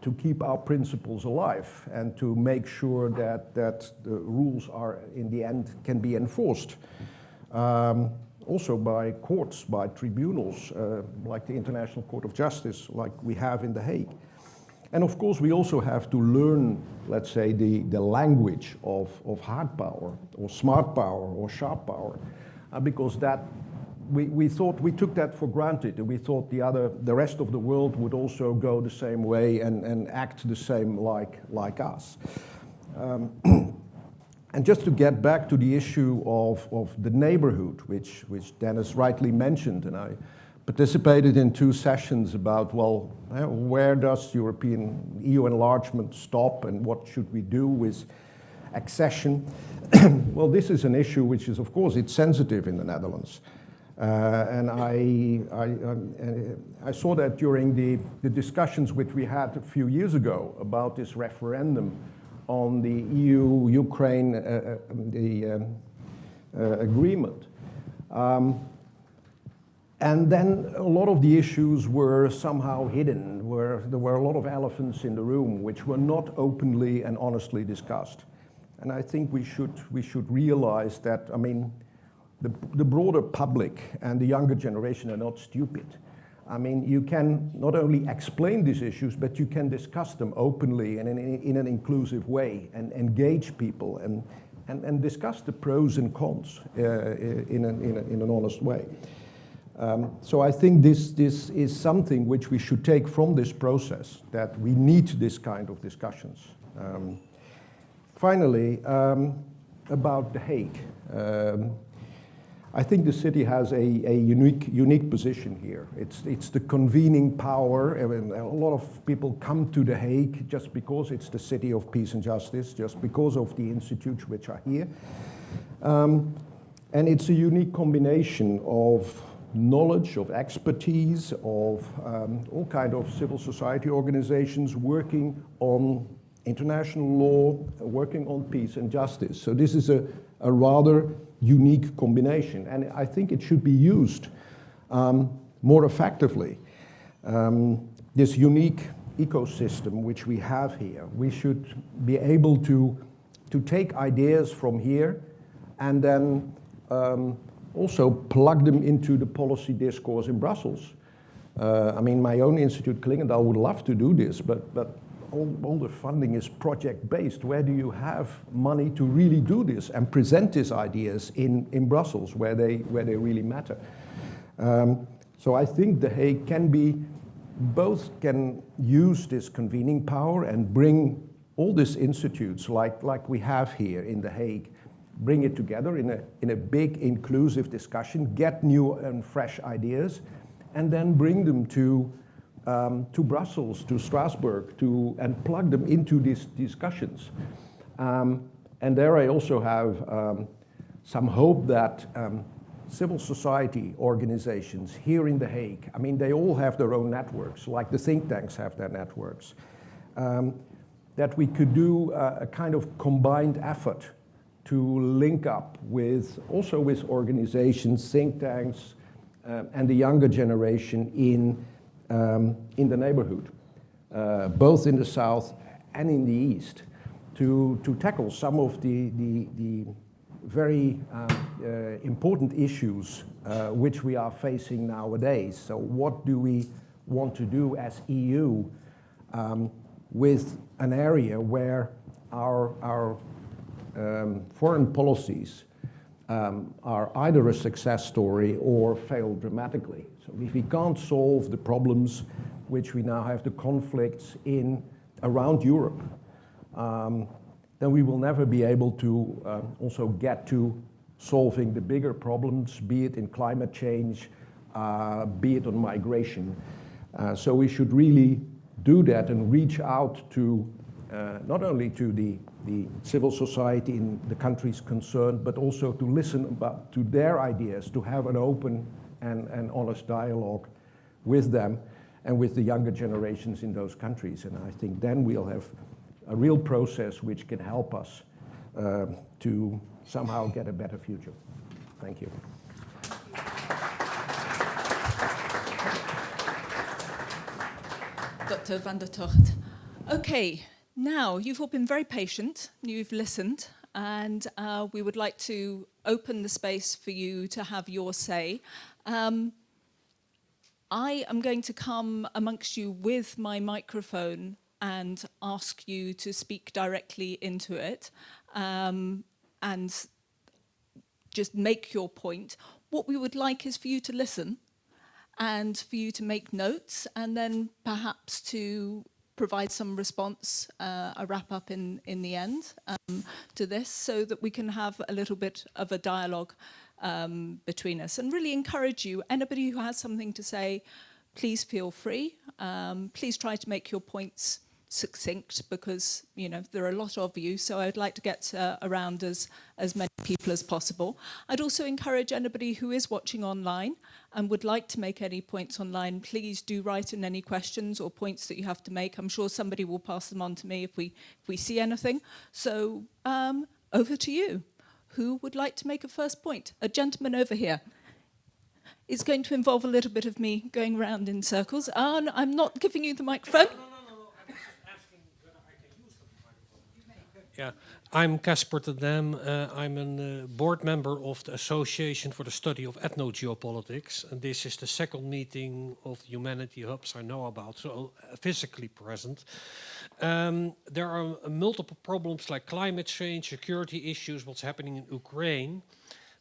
to keep our principles alive and to make sure that the rules are, in the end, can be enforced. Also by courts, by tribunals, like the International Court of Justice, like we have in The Hague. And of course, we also have to learn, let's say, the language of hard power, or smart power, or sharp power, because that we took that for granted, and we thought the rest of the world would also go the same way and act the same like us. And just to get back to the issue of the neighborhood, which Dennis rightly mentioned, and I participated in 2 sessions about, well, where does European EU enlargement stop and what should we do with accession? Well, this is an issue which is, of course, it's sensitive in the Netherlands. And I saw that during the discussions which we had a few years ago about this referendum on the EU-Ukraine agreement. And then a lot of the issues were somehow hidden, where there were a lot of elephants in the room which were not openly and honestly discussed. And I think we should realize that, I mean, the broader public and the younger generation are not stupid. I mean, you can not only explain these issues, but you can discuss them openly and in an inclusive way and engage people and discuss the pros and cons in an honest way. So I think this is something which we should take from this process, that we need this kind of discussions. Finally, about The Hague. I think the city has a unique position here. It's the convening power. I mean, a lot of people come to The Hague just because it's the city of peace and justice, just because of the institutes which are here. And it's a unique combination of knowledge, of expertise, of all kind of civil society organizations working on international law, working on peace and justice. So this is a rather unique combination, and I think it should be used more effectively. This unique ecosystem which we have here, we should be able to take ideas from here and then also plug them into the policy discourse in Brussels. I mean, my own institute, Clingendael, would love to do this, but all the funding is project-based. Where do you have money to really do this and present these ideas in Brussels, where they really matter? So I think The Hague can use this convening power and bring all these institutes like we have here in The Hague, bring it together in a big inclusive discussion, get new and fresh ideas, and then bring them to Brussels, to Strasbourg, and plug them into these discussions. And there I also have some hope that civil society organizations here in The Hague, I mean, they all have their own networks, like the think tanks have their networks, that we could do a kind of combined effort to link up also with organizations, think tanks, and the younger generation in the neighborhood, both in the south and in the east, to tackle some of the very important issues which we are facing nowadays. So what do we want to do as EU with an area where our foreign policies are either a success story or fail dramatically. So if we can't solve the problems which we now have, the conflicts around Europe, then we will never be able to also get to solving the bigger problems, be it in climate change, be it on migration. So we should really do that and reach out to not only to the civil society in the countries concerned, but also to listen to their ideas, to have an open and honest dialogue with them and with the younger generations in those countries. And I think then we'll have a real process which can help us to somehow get a better future. Thank you. Dr. van der Togt. Okay, now you've all been very patient, you've listened, and we would like to open the space for you to have your say. I am going to come amongst you with my microphone and ask you to speak directly into it and just make your point. What we would like is for you to listen and for you to make notes and then perhaps to provide some response, a wrap-up in the end to this, so that we can have a little bit of a dialogue between us, and really encourage you, anybody who has something to say, please feel free. Please try to make your points succinct, because there are a lot of you, so I'd like to get around as many people as possible. I'd also encourage anybody who is watching online and would like to make any points online, please do write in any questions or points that you have to make. I'm sure somebody will pass them on to me if we see anything. So over to you. Who would like to make a first point? A gentleman over here. It's going to involve a little bit of me going round in circles. I'm not giving you the microphone. No. I was just asking whether I can use the microphone. Yeah, I'm Casper de Dam. I'm a board member of the Association for the Study of Ethnogeopolitics. And this is the second meeting of the Humanity Hubs I know about, so physically present. There are multiple problems like climate change, security issues, what's happening in Ukraine.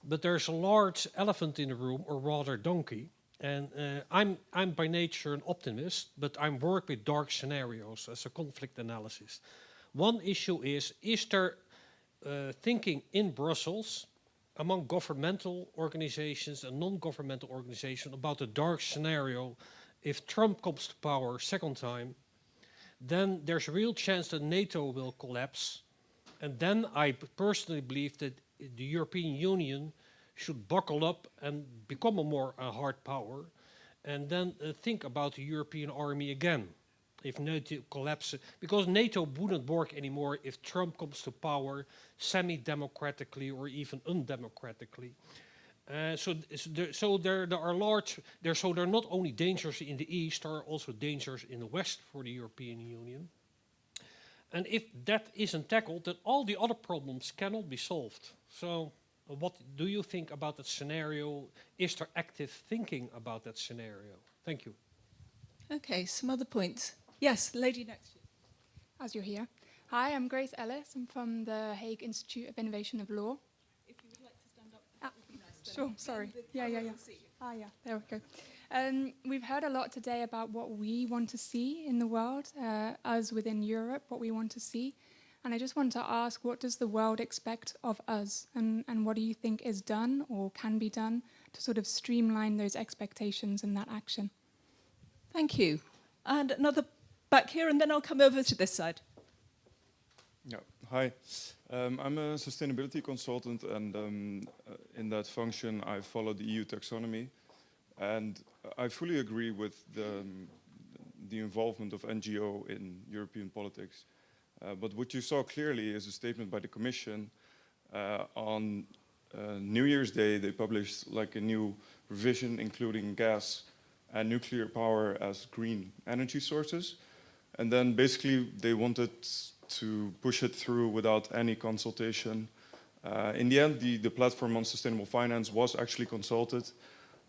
But there's a large elephant in the room, or rather donkey. And I'm by nature an optimist, but I work with dark scenarios as a conflict analyst. One issue is there thinking in Brussels among governmental organizations and non-governmental organizations about the dark scenario? If Trump comes to power second time, then there's a real chance that NATO will collapse. And then I personally believe that the European Union should buckle up and become a hard power, and then think about the European army again if NATO collapses. Because NATO wouldn't work anymore if Trump comes to power semi-democratically or even undemocratically. So there are not only dangers in the East, there are also dangers in the West for the European Union. And if that isn't tackled, then all the other problems cannot be solved. So what do you think about that scenario? Is there active thinking about that scenario? Thank you. Okay, some other points. Yes, lady next to you. As you're here. Hi, I'm Grace Ellis. I'm from the Hague Institute of Innovation of Law. If you would like to stand up, Ah, that would be nice. sure, sorry. Yeah. There we go. We've heard a lot today about what we want to see in the world, us within Europe, what we want to see. And I just want to ask, what does the world expect of us? And what do you think is done or can be done to sort of streamline those expectations and that action? Thank you. And another back here, and then I'll come over to this side. Yeah. Hi. I'm a sustainability consultant, and in that function, I follow the EU taxonomy. And I fully agree with the involvement of NGO in European politics. But what you saw clearly is a statement by the Commission on New Year's Day. They published like a new revision, including gas and nuclear power as green energy sources. And then basically they wanted to push it through without any consultation. In the end, the platform on sustainable finance was actually consulted,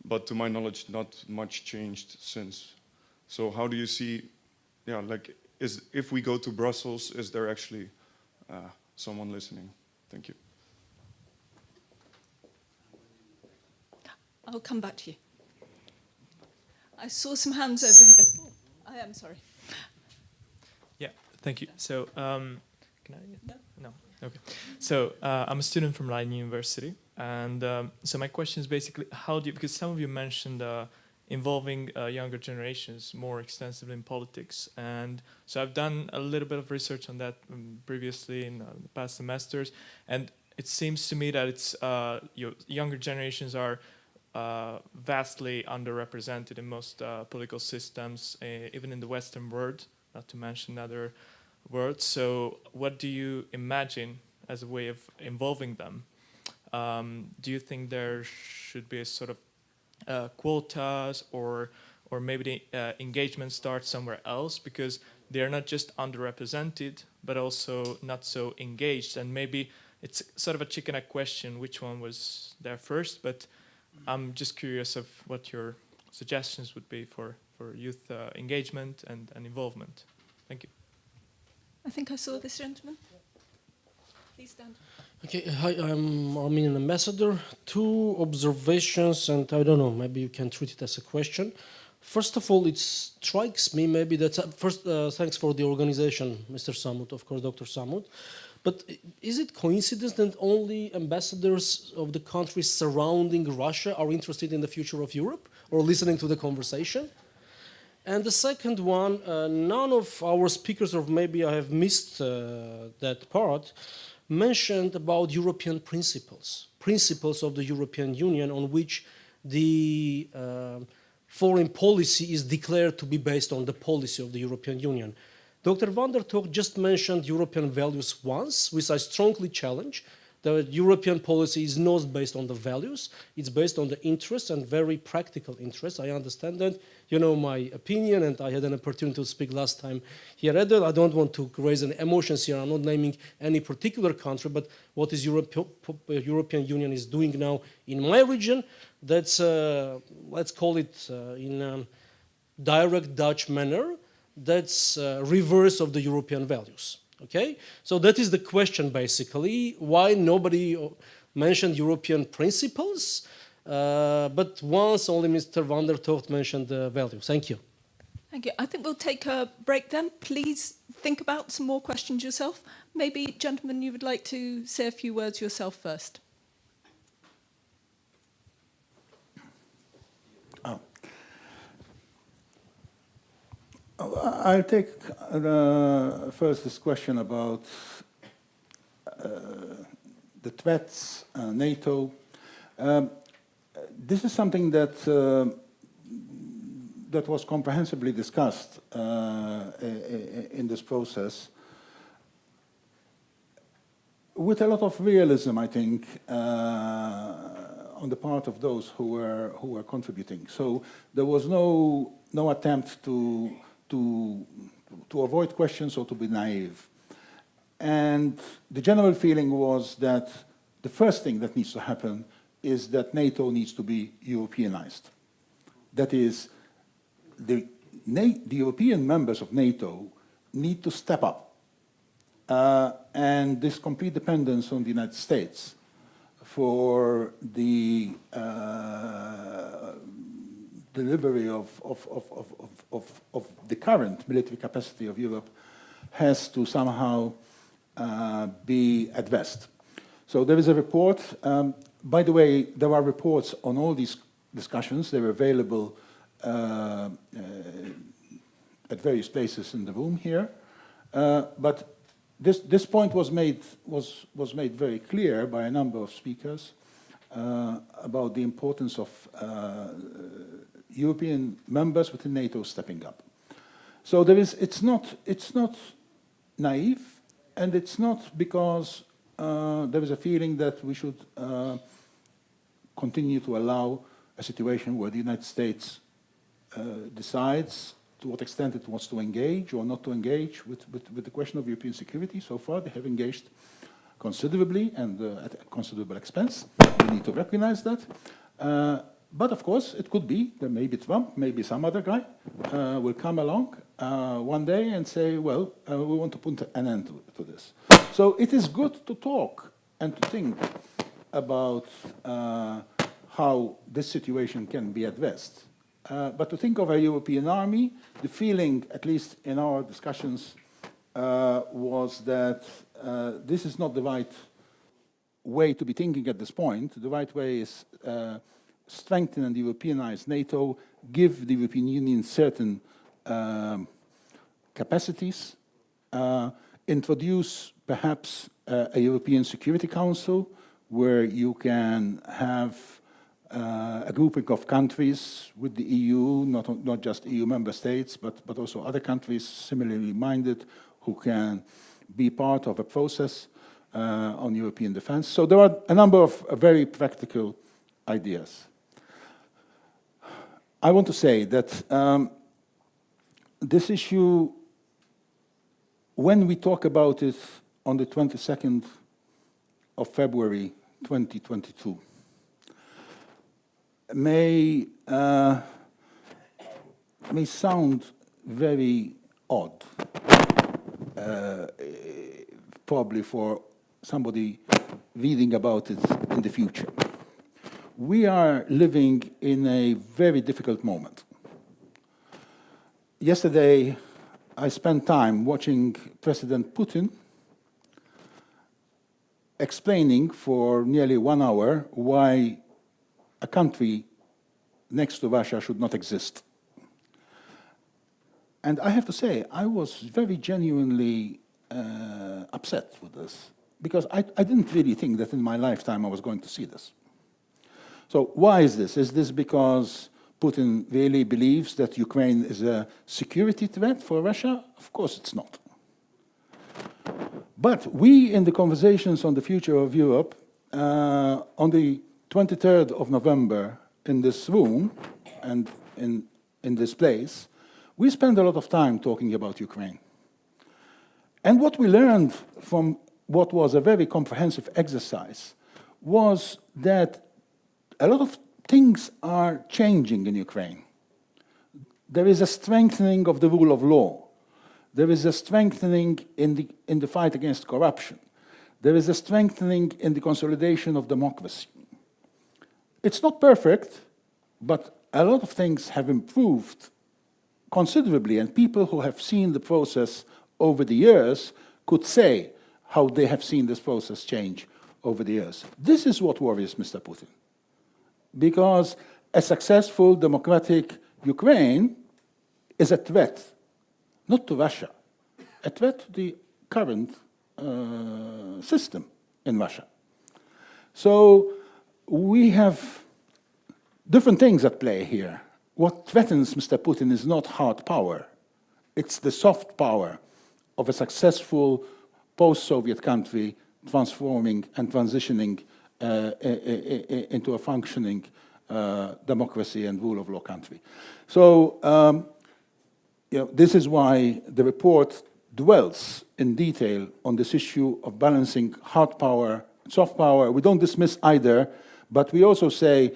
but to my knowledge, not much changed since. So how do you see, if we go to Brussels, is there actually someone listening. Thank you. I'll come back to you. I saw some hands over here. Oh, I am sorry. Yeah, thank you. So, can I? No. Okay. So, I'm a student from Leiden University, and so my question is basically, how do you? Because some of you mentioned involving younger generations more extensively in politics, and so I've done a little bit of research on that previously in the past semesters, and it seems to me that it's younger generations are vastly underrepresented in most political systems, even in the Western world, not to mention other worlds. So what do you imagine as a way of involving them? Do you think there should be a sort of quotas, or maybe the engagement starts somewhere else, because they are not just underrepresented, but also not so engaged? And maybe it's sort of a chicken egg question, which one was there first, but I'm just curious of what your suggestions would be for youth engagement and involvement. Thank you. I think I saw this gentleman. Please stand. Okay, hi, I'm Armenian ambassador. 2 observations, and I don't know, maybe you can treat it as a question. First of all, it strikes me maybe that, first, thanks for the organization, Mr. Sammut, of course, Dr. Sammut. But is it coincidence that only ambassadors of the countries surrounding Russia are interested in the future of Europe or listening to the conversation? And the second one, none of our speakers, or maybe I have missed that part, mentioned about European principles of the European Union on which the foreign policy is declared to be based on the policy of the European Union. Dr. van der Togt just mentioned European values once, which I strongly challenge. The European policy is not based on the values, it's based on the interests, and very practical interests. I understand that. You know my opinion, and I had an opportunity to speak last time here. I don't want to raise any emotions here. I'm not naming any particular country, but what is European Union is doing now in my region, that's, let's call it in a direct Dutch manner, that's reverse of the European values. Okay, so that is the question basically, why nobody mentioned European principles, but once only Mr. van der Togt mentioned the values. Thank you. Thank you. I think we'll take a break then. Please think about some more questions yourself. Maybe, gentlemen, you would like to say a few words yourself first. I'll take first this question about the threats, NATO. This is something that that was comprehensively discussed in this process, with a lot of realism, I think, on the part of those who were contributing. So there was no attempt to avoid questions or to be naive. And the general feeling was that the first thing that needs to happen is that NATO needs to be Europeanized. That is, the European members of NATO need to step up. And this complete dependence on the United States for the delivery of the current military capacity of Europe has to somehow be addressed. So there is a report. By the way, there are reports on all these discussions. They're available at various places in the room here. But this point was made very clear by a number of speakers about the importance of European members within NATO stepping up. So it's not naive, and it's not because there is a feeling that we should continue to allow a situation where the United States decides to what extent it wants to engage or not to engage with the question of European security. So far, they have engaged considerably and at a considerable expense. We need to recognize that. But of course, it could be that maybe Trump, maybe some other guy will come along one day and say, well, we want to put an end to this. So it is good to talk and to think about how this situation can be addressed. But to think of a European army, the feeling, at least in our discussions, was that this is not the right way to be thinking at this point. The right way is strengthen and Europeanize NATO, give the European Union certain capacities, introduce perhaps a European Security Council where you can have a grouping of countries with the EU, not just EU member states, but also other countries similarly minded who can be part of a process on European defense. So there are a number of very practical ideas. I want to say that this issue, when we talk about it on the 22nd of February 2022, may sound very odd, probably for somebody reading about it in the future. We are living in a very difficult moment. Yesterday, I spent time watching President Putin explaining for nearly 1 hour why a country next to Russia should not exist. And I have to say, I was very genuinely upset with this, because I didn't really think that in my lifetime I was going to see this. So why is this? Is this because Putin really believes that Ukraine is a security threat for Russia? Of course it's not. But we, in the conversations on the future of Europe, on the 23rd of November in this room and in this place, we spent a lot of time talking about Ukraine. And what we learned from what was a very comprehensive exercise was that a lot of things are changing in Ukraine. There is a strengthening of the rule of law. There is a strengthening in the fight against corruption. There is a strengthening in the consolidation of democracy. It's not perfect, but a lot of things have improved considerably, and people who have seen the process over the years could say how they have seen this process change over the years. This is what worries Mr. Putin, because a successful democratic Ukraine is a threat, not to Russia, a threat to the current system in Russia. So we have different things at play here. What threatens Mr. Putin is not hard power. It's the soft power of a successful post-Soviet country transforming and transitioning into a functioning democracy and rule of law country. So this is why the report dwells in detail on this issue of balancing hard power, soft power. We don't dismiss either, but we also say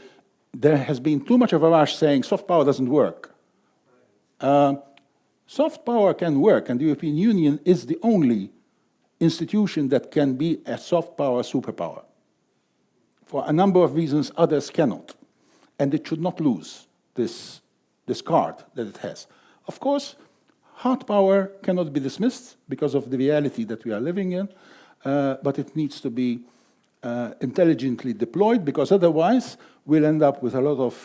there has been too much of a rush saying soft power doesn't work. Soft power can work, and the European Union is the only institution that can be a soft power superpower. For a number of reasons, others cannot. And it should not lose this card that it has. Of course, hard power cannot be dismissed because of the reality that we are living in, but it needs to be intelligently deployed, because otherwise we'll end up with a lot of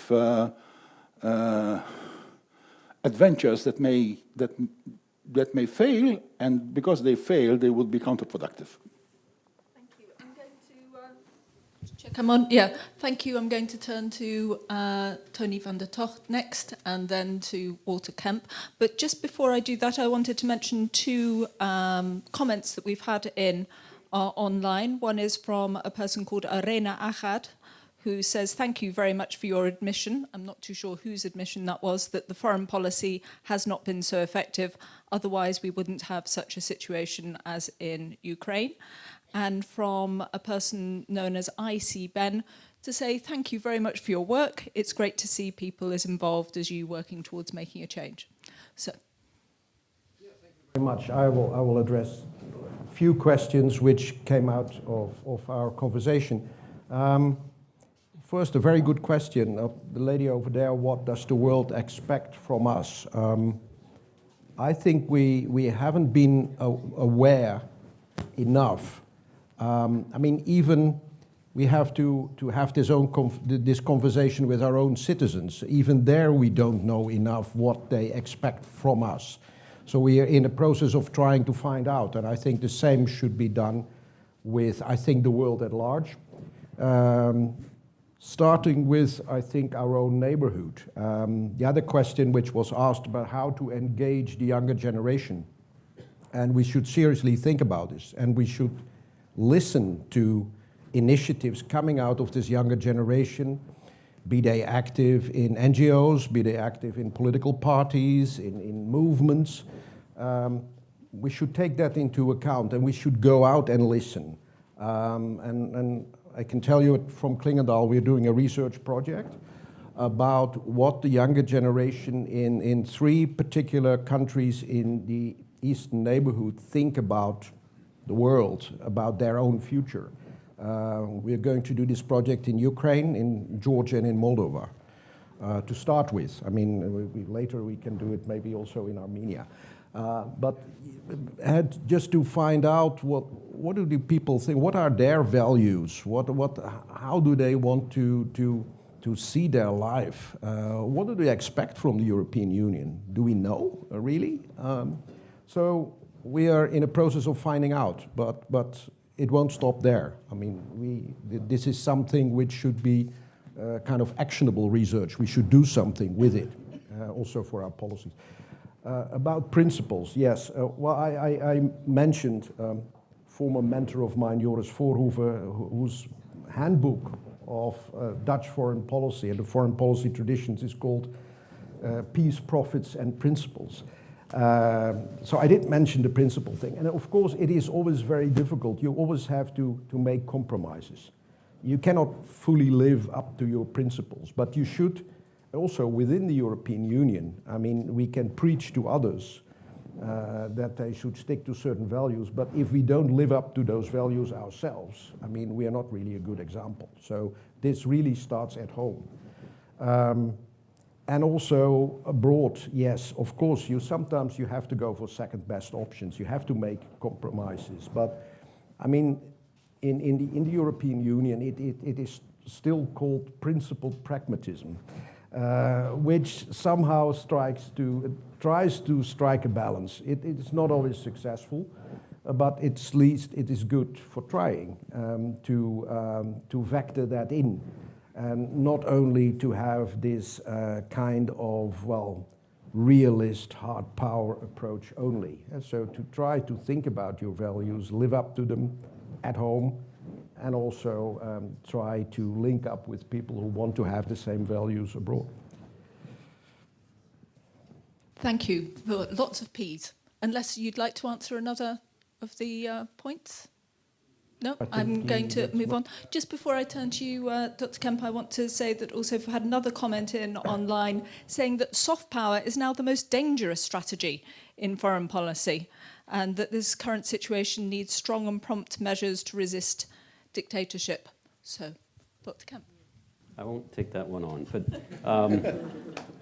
adventures that may fail, and because they fail, they would be counterproductive. Thank you. I'm going to check I'm on. Yeah, thank you. I'm going to turn to Tony van der Togt next, and then to Walter Kemp. But just before I do that, I wanted to mention two comments that we've had in online. One is from a person called Arena Ahad, who says, thank you very much for your admission. I'm not too sure whose admission that was, that the foreign policy has not been so effective. Otherwise, we wouldn't have such a situation as in Ukraine. And from a person known as IC Ben to say, thank you very much for your work. It's great to see people as involved as you working towards making a change. So. Very much. I will address a few questions which came out of our conversation. First, a very good question of the lady over there, what does the world expect from us? I think we haven't been aware enough. I mean, even we have to have this conversation with our own citizens. Even there we don't know enough what they expect from us. So we are in a process of trying to find out, and I think the same should be done with, I think, the world at large. Starting with, I think, our own neighborhood. The other question which was asked about how to engage the younger generation. And we should seriously think about this, and we should listen to initiatives coming out of this younger generation, be they active in NGOs, be they active in political parties, in movements. We should take that into account, and we should go out and listen. And I can tell you from Clingendael, we're doing a research project about what the younger generation in 3 particular countries in the Eastern neighborhood think about the world, about their own future. We're going to do this project in Ukraine, in Georgia, and in Moldova to start with. I mean, later we can do it maybe also in Armenia. But just to find out what do the people think, what are their values, how do they want to see their life, what do they expect from the European Union? Do we know, really? So we are in a process of finding out, but it won't stop there. I mean, this is something which should be kind of actionable research. We should do something with it, also for our policies. About principles, yes. Well, I mentioned former mentor of mine, Joris Voorhoeven, whose handbook of Dutch foreign policy and the foreign policy traditions is called Peace, Profits and Principles. So I did mention the principle thing. And of course, it is always very difficult. You always have to make compromises. You cannot fully live up to your principles, but you should also within the European Union. I mean, we can preach to others that they should stick to certain values, but if we don't live up to those values ourselves, I mean, we are not really a good example. So this really starts at home. And also abroad, yes, of course, sometimes you have to go for second best options. You have to make compromises. But I mean, in the European Union, it is still called principled pragmatism, which somehow tries to strike a balance. It is not always successful, but at least it is good for trying to vector that in. And not only to have this kind of, well, realist, hard power approach only. And so to try to think about your values, live up to them at home, and also try to link up with people who want to have the same values abroad. Thank you. Lots of P's. Unless you'd like to answer another of the points? No, I'm going to move on. Just before I turn to you, Dr. Kemp, I want to say that also we've had another comment in online saying that soft power is now the most dangerous strategy in foreign policy, and that this current situation needs strong and prompt measures to resist dictatorship. So, Dr. Kemp. I won't take that one on, but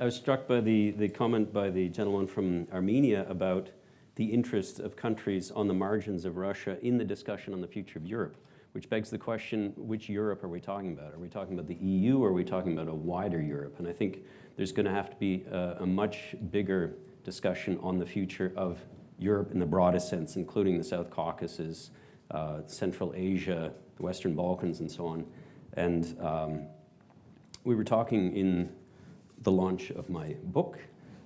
I was struck by the comment by the gentleman from Armenia about the interest of countries on the margins of Russia in the discussion on the future of Europe, which begs the question, which Europe are we talking about? Are we talking about the EU, or are we talking about a wider Europe? And I think there's going to have to be a much bigger discussion on the future of Europe in the broadest sense, including the South Caucasus, Central Asia, the Western Balkans, and so on. And we were talking in the launch of my book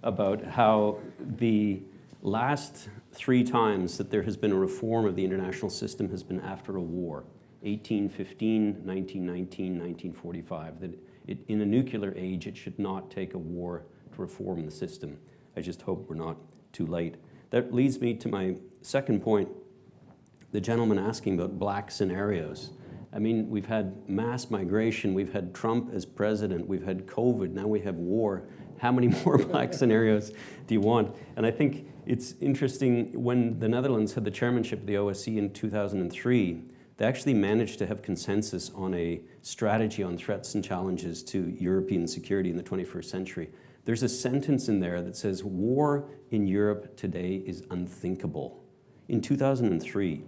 about how the last 3 times that there has been a reform of the international system has been after a war, 1815, 1919, 1945, that in a nuclear age it should not take a war to reform the system. I just hope we're not too late. That leads me to my second point, the gentleman asking about black scenarios. I mean, we've had mass migration, we've had Trump as president, we've had COVID, now we have war. how many more black scenarios do you want? And I think it's interesting, when the Netherlands had the chairmanship of the OSCE in 2003, they actually managed to have consensus on a strategy on threats and challenges to European security in the 21st century. There's a sentence in there that says, war in Europe today is unthinkable. In 2003.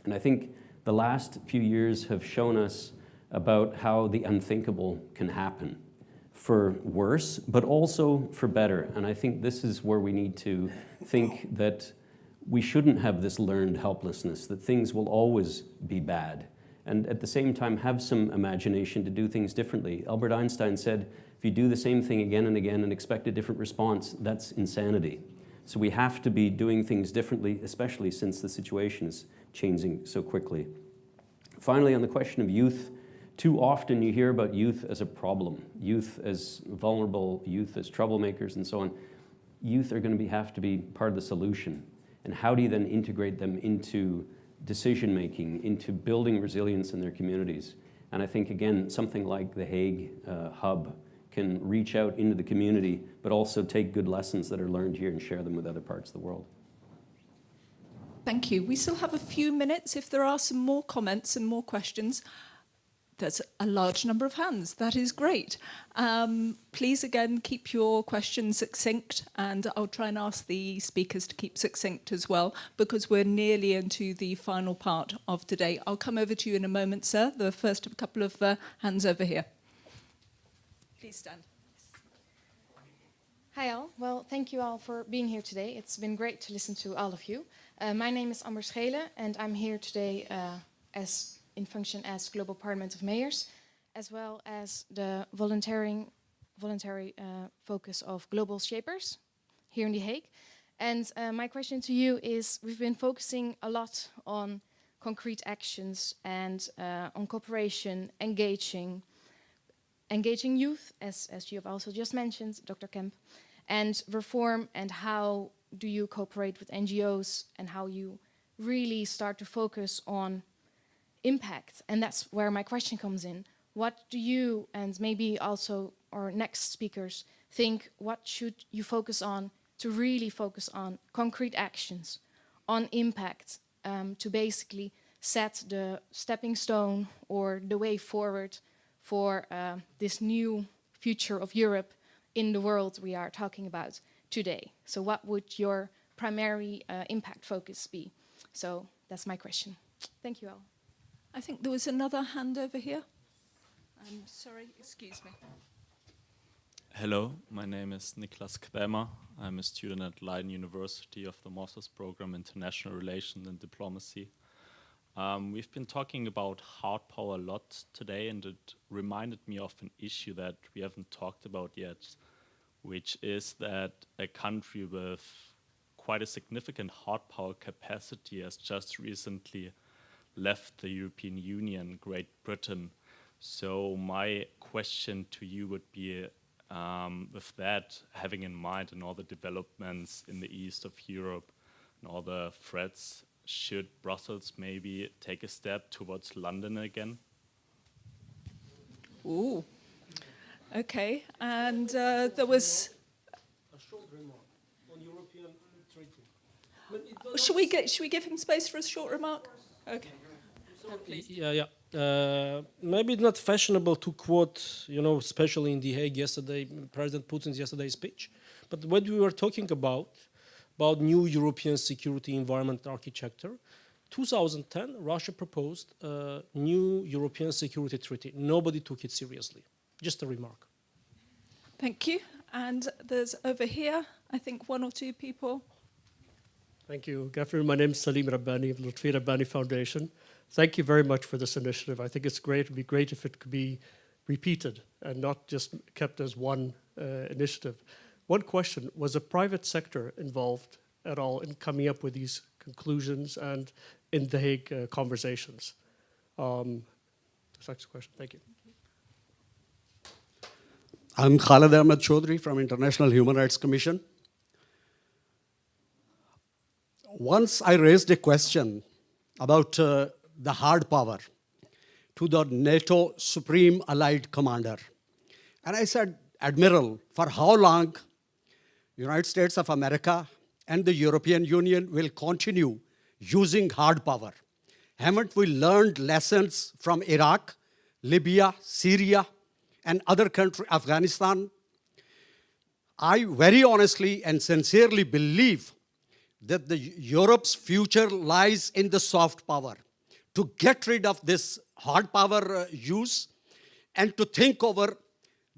And I think the last few years have shown us about how the unthinkable can happen, for worse, but also for better. And I think this is where we need to think that we shouldn't have this learned helplessness, that things will always be bad. And at the same time, have some imagination to do things differently. Albert Einstein said, if you do the same thing again and again and expect a different response, that's insanity. So we have to be doing things differently, especially since the situation is changing so quickly. Finally, on the question of youth, too often you hear about youth as a problem, youth as vulnerable, youth as troublemakers and so on. Youth are going to have to be part of the solution. And how do you then integrate them into decision-making, into building resilience in their communities? And I think, again, something like the Hague Hub can reach out into the community, but also take good lessons that are learned here and share them with other parts of the world. Thank you. We still have a few minutes if there are some more comments and more questions. There's a large number of hands. That is great. Please, again, keep your questions succinct, and I'll try and ask the speakers to keep succinct as well, because we're nearly into the final part of today. I'll come over to you in a moment, sir. The first of a couple of hands over here. Please stand. Hi all. Well, thank you all for being here today. It's been great to listen to all of you. My name is Amber Schele, and I'm here today in function as Global Parliament of Mayors, as well as the voluntary focus of Global Shapers here in The Hague. And my question to you is, we've been focusing a lot on concrete actions and on cooperation, engaging youth, as you have also just mentioned, Dr. Kemp, and reform, and how do you cooperate with NGOs, and how you really start to focus on impact. And that's where my question comes in. What do you, and maybe also our next speakers, think, what should you focus on to really focus on concrete actions, on impact, to basically set the stepping stone or the way forward for this new future of Europe in the world we are talking about today? So what would your primary impact focus be? So that's my question. Thank you all. I think there was another hand over here. I'm sorry, excuse me. Hello, my name is Niklas Krämer. I'm a student at Leiden University of the Master's Program International Relations and Diplomacy. We've been talking about hard power a lot today, and it reminded me of an issue that we haven't talked about yet, which is that a country with quite a significant hard power capacity has just recently left the European Union, Great Britain. So my question to you would be, with that having in mind and all the developments in the east of Europe and all the threats, should Brussels maybe take a step towards London again? Ooh, okay. And there was A short remark on European treaty. Should we give him space for a short remark? Okay. Please. Yeah. Maybe it's not fashionable to quote, especially in The Hague yesterday, President Putin's yesterday's speech. But when we were talking about new European security environment architecture, 2010, Russia proposed a new European security treaty. Nobody took it seriously. Just a remark. Thank you. And there's over here, I think, one or two people. Thank you, Gaffer. My name is Salim Rabbani of the Lutfi Rabbani Foundation. Thank you very much for this initiative. I think it's great. It would be great if it could be repeated and not just kept as one initiative. One question, was the private sector involved at all in coming up with these conclusions and in the Hague Conversations? Next question, thank you. I'm Khaled Ahmed Chaudhry from International Human Rights Commission. Once I raised a question about the hard power to the NATO Supreme Allied Commander. And I said, Admiral, for how long United States of America and the European Union will continue using hard power? Haven't we learned lessons from Iraq, Libya, Syria, and other countries, Afghanistan? I very honestly and sincerely believe that Europe's future lies in the soft power. To get rid of this hard power use and to think over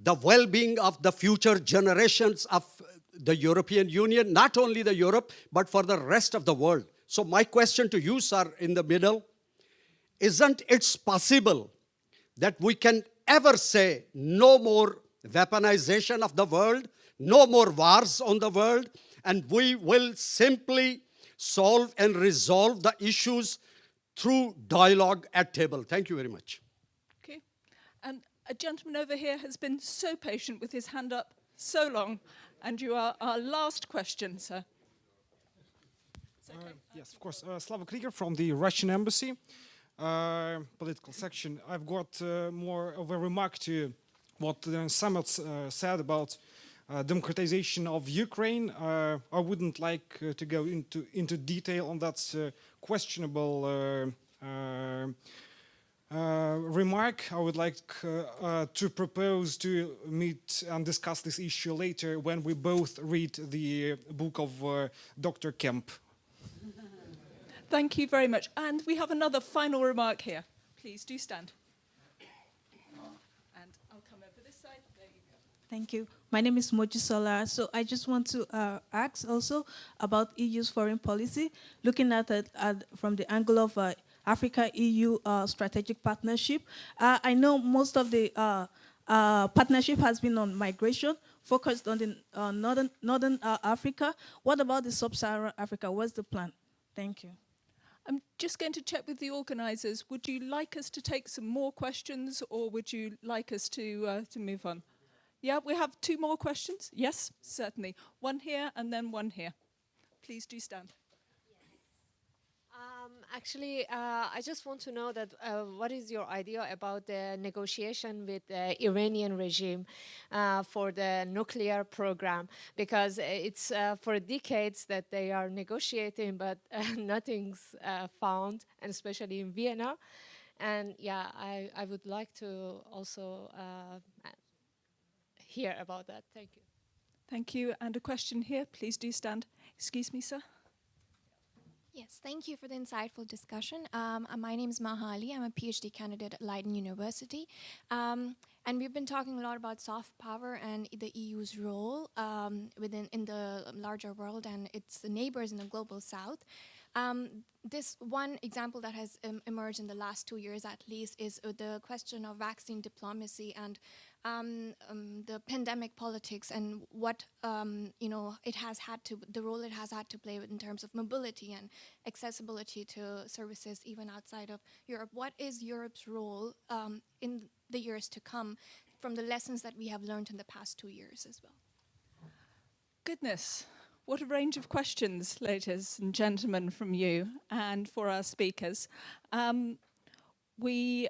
the well-being of the future generations of the European Union, not only the Europe, but for the rest of the world. So my question to you, sir, in the middle, isn't it possible that we can ever say no more weaponization of the world, no more wars on the world, and we will simply solve and resolve the issues through dialogue at table? Thank you very much. Okay. And a gentleman over here has been so patient with his hand up so long, and you are our last question, sir. Yes, of course. Slava Krieger from the Russian Embassy, political section. I've got more of a remark to what Samut said about democratization of Ukraine. I wouldn't like to go into detail on that questionable remark. I would like to propose to meet and discuss this issue later when we both read the book of Dr. Kemp. Thank you very much. And we have another final remark here. Please do stand. And I'll come over this side. There you go. Thank you. My name is Moji Solar. So I just want to ask also about EU's foreign policy, looking at it from the angle of Africa-EU strategic partnership. I know most of the partnership has been on migration, focused on the northern Africa. What about the sub-Saharan Africa? What's the plan? Thank you. I'm just going to check with the organisers. Would you like us to take some more questions, or would you like us to move on? Yeah, we have 2 more questions. Yes, certainly. One here and then one here. Please do stand. Actually, I just want to know that what is your idea about the negotiation with the Iranian regime for the nuclear program? Because it's for decades that they are negotiating, but nothing's found, and especially in Vienna. And yeah, I would like to also hear about that. Thank you. Thank you. And a question here. Please do stand. Excuse me, sir. Yes, thank you for the insightful discussion. My name is Mahali. I'm a PhD candidate at Leiden University. And we've been talking a lot about soft power and the EU's role in the larger world and its neighbors in the global south. This one example that has emerged in the last 2 years at least is the question of vaccine diplomacy and the pandemic politics and what the role it has had to play in terms of mobility and accessibility to services even outside of Europe. What is Europe's role in the years to come from the lessons that we have learned in the past 2 years as well? Goodness. What a range of questions, ladies and gentlemen, from you and for our speakers. We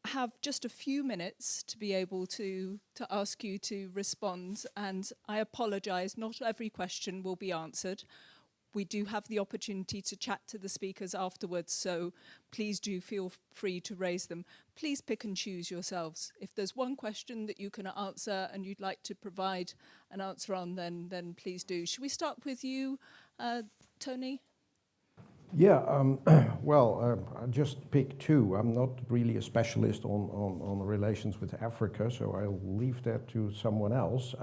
have just a few minutes to be able to ask you to respond, and I apologise, not every question will be answered. We do have the opportunity to chat to the speakers afterwards, so please do feel free to raise them. Please pick and choose yourselves. If there's one question that you can answer and you'd like to provide an answer on, then please do. Should we start with you, Tony? Yeah, I just picked 2. I'm not really a specialist on relations with Africa, so I'll leave that to someone else.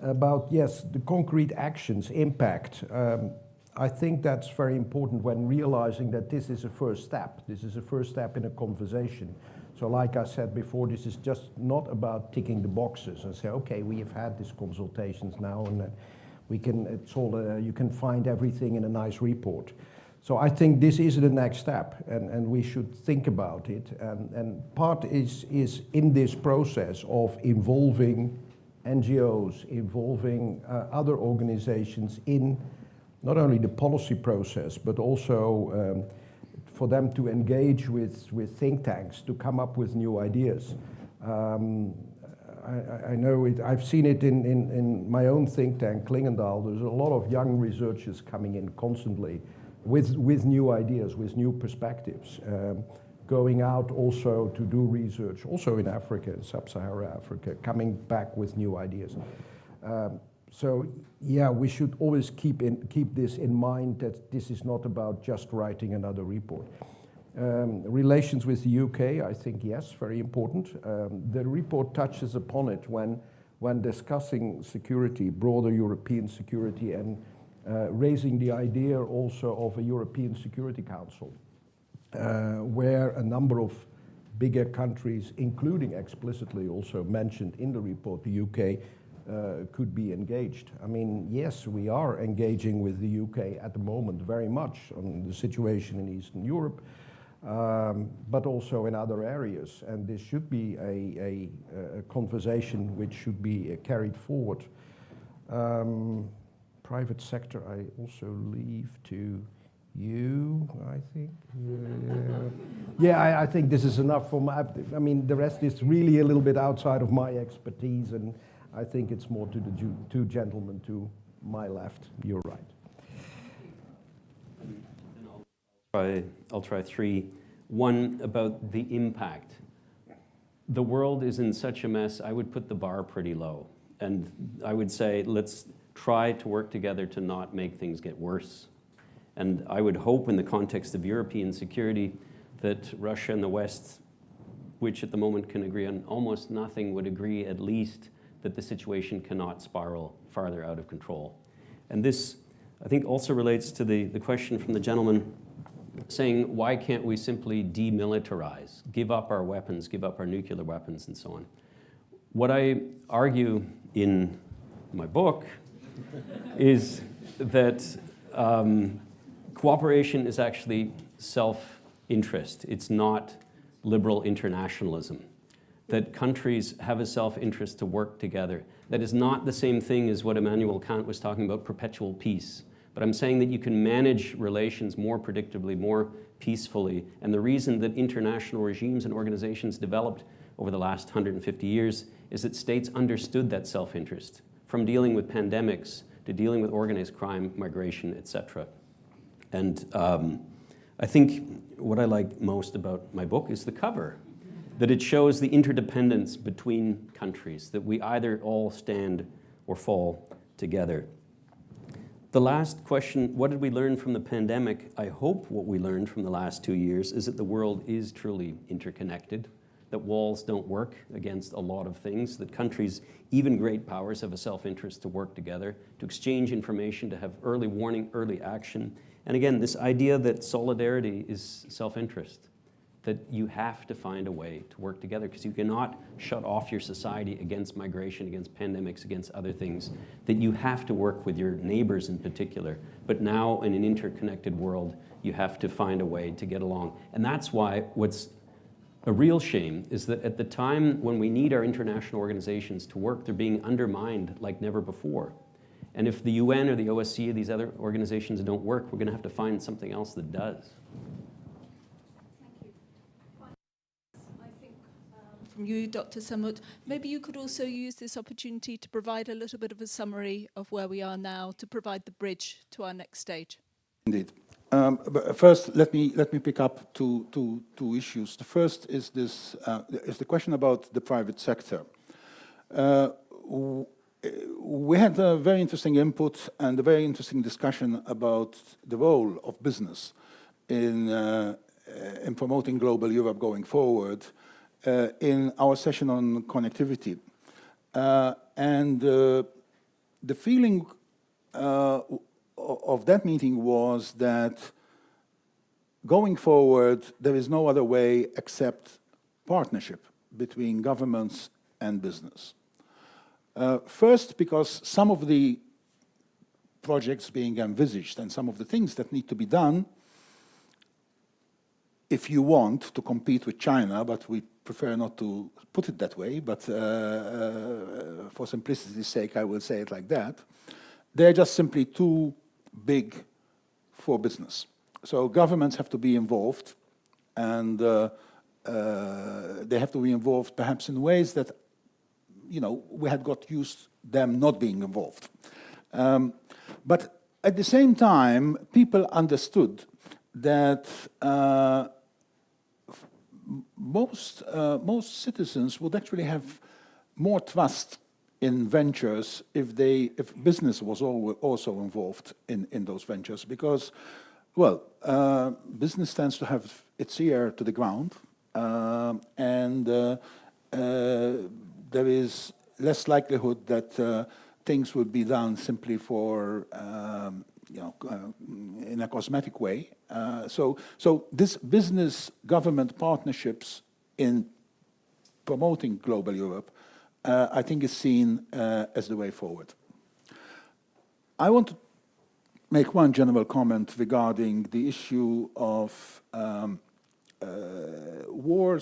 About, yes, the concrete actions, impact. I think that's very important when realizing that this is a first step. This is a first step in a conversation. So like I said before, this is just not about ticking the boxes and say, okay, we have had these consultations now and we can, it's all, you can find everything in a nice report. So I think this is the next step and we should think about it. And part is in this process of involving NGOs, involving other organizations in not only the policy process, but also for them to engage with think tanks to come up with new ideas. I know it, I've seen it in my own think tank, Clingendael. There's a lot of young researchers coming in constantly with new ideas, with new perspectives, going out also to do research, also in Africa, in sub-Saharan Africa, coming back with new ideas. So yeah, we should always keep this in mind, that this is not about just writing another report. Relations with the UK, I think, yes, very important. The report touches upon it when discussing security, broader European security, and raising the idea also of a European Security Council, where a number of bigger countries, including explicitly also mentioned in the report, the UK, could be engaged. I mean, yes, we are engaging with the UK at the moment very much on the situation in Eastern Europe, but also in other areas. And this should be a conversation which should be carried forward. Private sector, I also leave to you, I think. Yeah, I think this is enough for my, I mean, the rest is really a little bit outside of my expertise, and I think it's more to the two gentlemen to my left. You're right. I'll try three. One, about the impact. The world is in such a mess, I would put the bar pretty low. And I would say, let's try to work together to not make things get worse. And I would hope in the context of European security that Russia and the West, which at the moment can agree on almost nothing, would agree at least that the situation cannot spiral farther out of control. And this, I think, also relates to the question from the gentleman saying, why can't we simply demilitarize, give up our weapons, give up our nuclear weapons, and so on? What I argue in my book is that cooperation is actually self-interest. It's not liberal internationalism. That countries have a self-interest to work together. That is not the same thing as what Immanuel Kant was talking about, perpetual peace. But I'm saying that you can manage relations more predictably, more peacefully. And the reason that international regimes and organizations developed over the last 150 years is that states understood that self-interest, from dealing with pandemics to dealing with organized crime, migration, etc. And I think what I like most about my book is the cover, that it shows the interdependence between countries, that we either all stand or fall together. The last question, what did we learn from the pandemic? I hope what we learned from the last 2 years is that the world is truly interconnected, that walls don't work against a lot of things, that countries, even great powers, have a self-interest to work together, to exchange information, to have early warning, early action. And again, this idea that solidarity is self-interest, that you have to find a way to work together, because you cannot shut off your society against migration, against pandemics, against other things, that you have to work with your neighbors in particular. But now in an interconnected world, you have to find a way to get along. And that's why what's a real shame is that at the time when we need our international organizations to work, they're being undermined like never before. And if the UN or the OSCE or these other organizations don't work, we're going to have to find something else that does. From you, Dr. Sammut, maybe you could also use this opportunity to provide a little bit of a summary of where we are now, to provide the bridge to our next stage. Indeed. But first, let me pick up two issues. The first is this is the question about the private sector. We had a very interesting input and a very interesting discussion about the role of business in promoting global Europe going forward in our session on connectivity. And the feeling of that meeting was that going forward, there is no other way except partnership between governments and business. First, because some of the projects being envisaged and some of the things that need to be done, if you want to compete with China, but we prefer not to put it that way, but for simplicity's sake, I will say it like that, they're just simply too big for business. So governments have to be involved, and they have to be involved perhaps in ways that we had got used them not being involved. But at the same time, people understood that most citizens would actually have more trust in ventures if business was also involved in those ventures, because, well, business tends to have its ear to the ground, and there is less likelihood that things would be done simply for, in a cosmetic way. So this business-government partnerships in promoting global Europe, I think is seen as the way forward. I want to make one general comment regarding the issue of war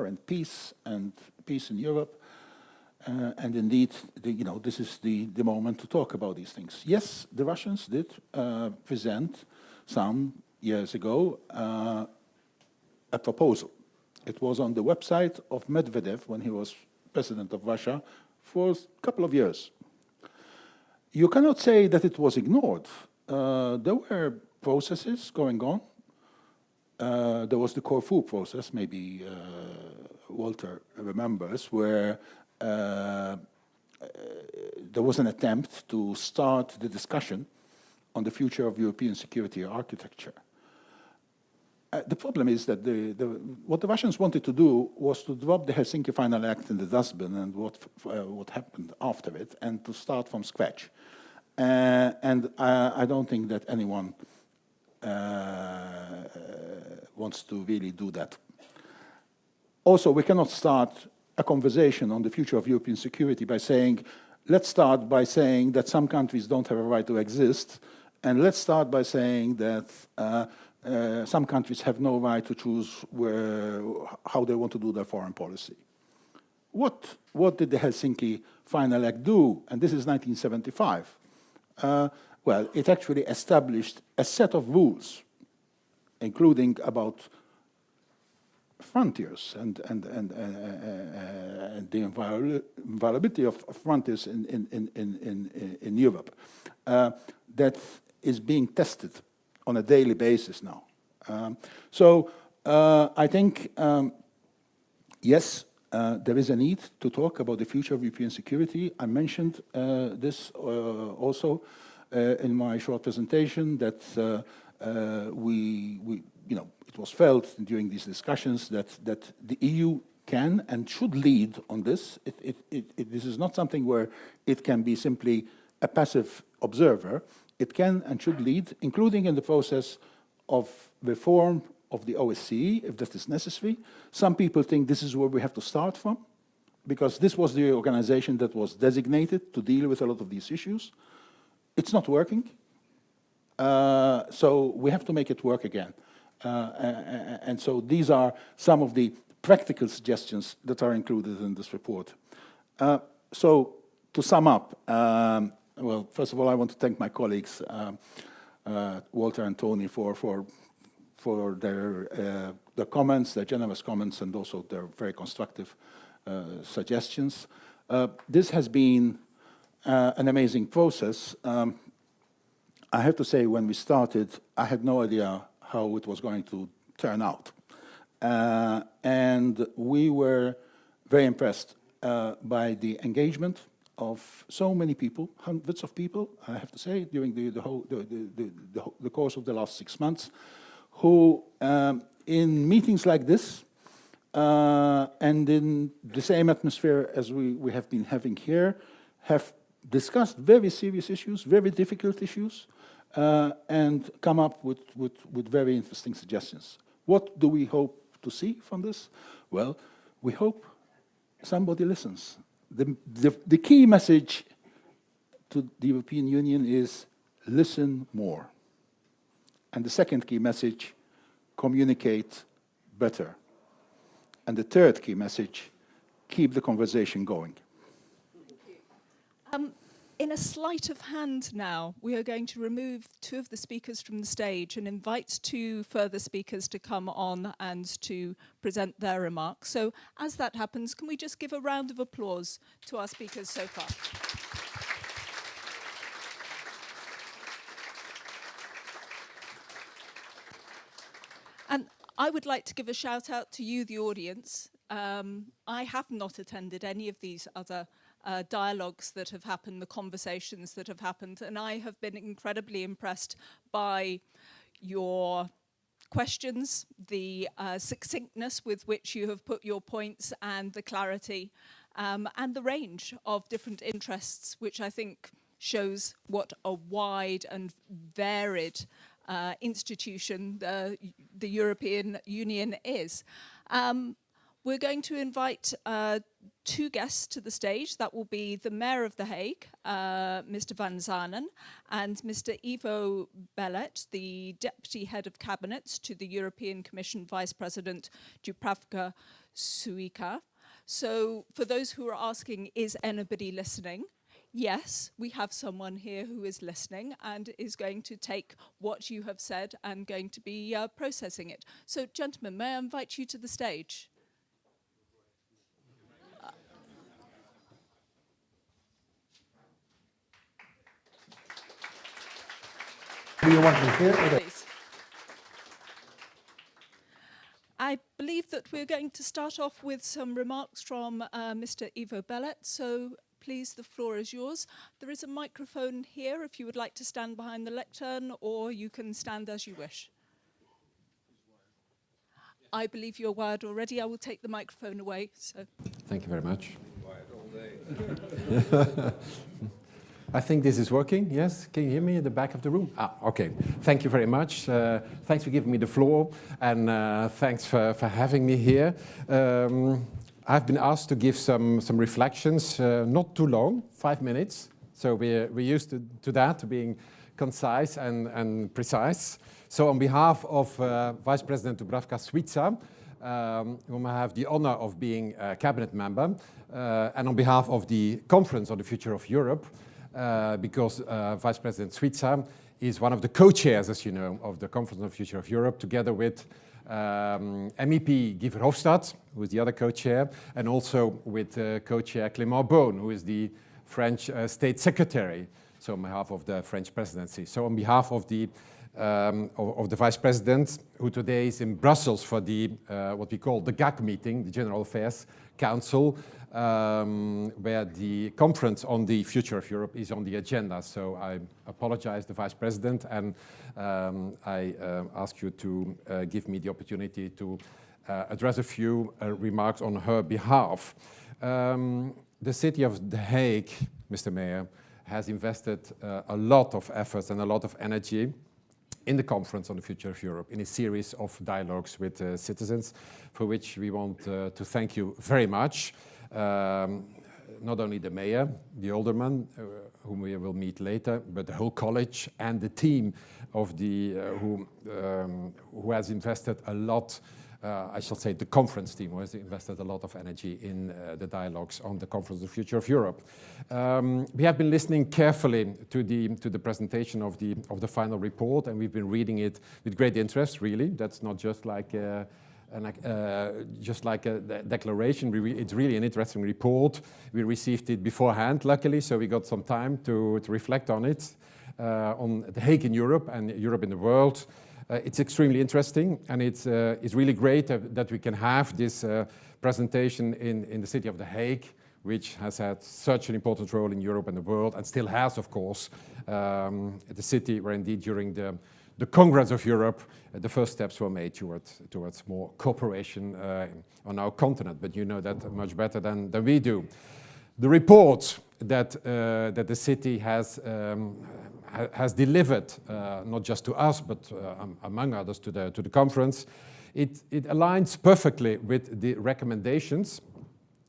and peace in Europe. And indeed, this is the moment to talk about these things. Yes, the Russians did present some years ago a proposal. It was on the website of Medvedev when he was president of Russia for a couple of years. You cannot say that it was ignored. There were processes going on. There was the Corfu process, maybe Walter remembers, where there was an attempt to start the discussion on the future of European security architecture. The problem is that what the Russians wanted to do was to drop the Helsinki Final Act in the dustbin and what happened after it, and to start from scratch. And I don't think that anyone wants to really do that. Also, we cannot start a conversation on the future of European security by saying, let's start by saying that some countries don't have a right to exist, and let's start by saying that some countries have no right to choose how they want to do their foreign policy. What did the Helsinki Final Act do? And this is 1975. Well, it actually established a set of rules, including about frontiers and the inviolability of frontiers in Europe, that is being tested on a daily basis now. So I think, yes, there is a need to talk about the future of European security. I mentioned this also in my short presentation, that it was felt during these discussions that the EU can and should lead on this. This is not something where it can be simply a passive observer. It can and should lead, including in the process of reform of the OSCE, if that is necessary. Some people think this is where we have to start from, because this was the organization that was designated to deal with a lot of these issues. It's not working, so we have to make it work again. And so these are some of the practical suggestions that are included in this report. So to sum up, well, first of all, I want to thank my colleagues, Walter and Tony, for their comments, their generous comments, and also their very constructive suggestions. This has been an amazing process. I have to say, when we started, I had no idea how it was going to turn out. And we were very impressed by the engagement of so many people, hundreds of people, I have to say, during the course of the last 6 months, who in meetings like this, and in the same atmosphere as we have been having here, have discussed very serious issues, very difficult issues, and come up with very interesting suggestions. What do we hope to see from this? Well, we hope somebody listens. The key message to the European Union is listen more. And the second key message, communicate better. And the third key message, keep the conversation going. In a sleight of hand now, we are going to remove 2 of the speakers from the stage and invite 2 further speakers to come on and to present their remarks. So as that happens, can we just give a round of applause to our speakers so far? And I would like to give a shout out to you, the audience. I have not attended any of these other dialogues that have happened, the conversations that have happened, and I have been incredibly impressed by your questions, the succinctness with which you have put your points, and the clarity, and the range of different interests, which I think shows what a wide and varied institution the European Union is. We're going to invite 2 guests to the stage. That will be the Mayor of The Hague, Mr. Van Zanen, and Mr. Ivo Bellet, the Deputy Head of Cabinet to the European Commission Vice President Dubravka Šuica. So for those who are asking, is anybody listening? Yes, we have someone here who is listening and is going to take what you have said and going to be processing it. So gentlemen, may I invite you to the stage? Do you want me here? Please. I believe that we're going to start off with some remarks from Mr. Ivo Bellet. So please, the floor is yours. There is a microphone here if you would like to stand behind the lectern, or you can stand as you wish. I believe you're wired already. I will take the microphone away. So. Thank you very much. I think this is working, yes? Can you hear me in the back of the room? Okay. Thank you very much. Thanks for giving me the floor, and thanks for having me here. I've been asked to give some reflections, not too long, 5 minutes. So we're used to that, being concise and precise. So on behalf of Vice President Dubravka Šuica, whom I have the honor of being a cabinet member, and on behalf of the Conference on the Future of Europe, because Vice President Šuica is one of the co-chairs, as you know, of the Conference on the Future of Europe, together with MEP Guy Verhofstadt, who is the other co-chair, and also with co-chair Clément Beaune, who is the French State Secretary, so on behalf of the French presidency. So on behalf of the Vice President, who today is in Brussels for the what we call the GAC meeting, the General Affairs Council, where the conference on the future of Europe is on the agenda. So I apologize to the Vice President, and I ask you to give me the opportunity to address a few remarks on her behalf. The City of The Hague, Mr. Mayor, has invested a lot of efforts and a lot of energy in the Conference on the Future of Europe, in a series of dialogues with citizens, for which we want to thank you very much. Not only the mayor, the alderman, whom we will meet later, but the whole college and the team of the who has invested a lot. I shall say the conference team who has invested a lot of energy in the dialogues on the Conference on the Future of Europe. We have been listening carefully to the presentation of the final report, and we've been reading it with great interest. Really, that's not just like a declaration. It's really an interesting report. We received it beforehand, luckily, so we got some time to reflect on it, on The Hague in Europe and Europe in the world. It's extremely interesting, and it's really great that we can have this presentation in the City of The Hague, which has had such an important role in Europe and the world, and still has, of course, the city where indeed during the Congress of Europe, the first steps were made towards more cooperation on our continent. But you know that much better than we do. The report that the city has delivered, not just to us, but among others to the conference, it aligns perfectly with the recommendations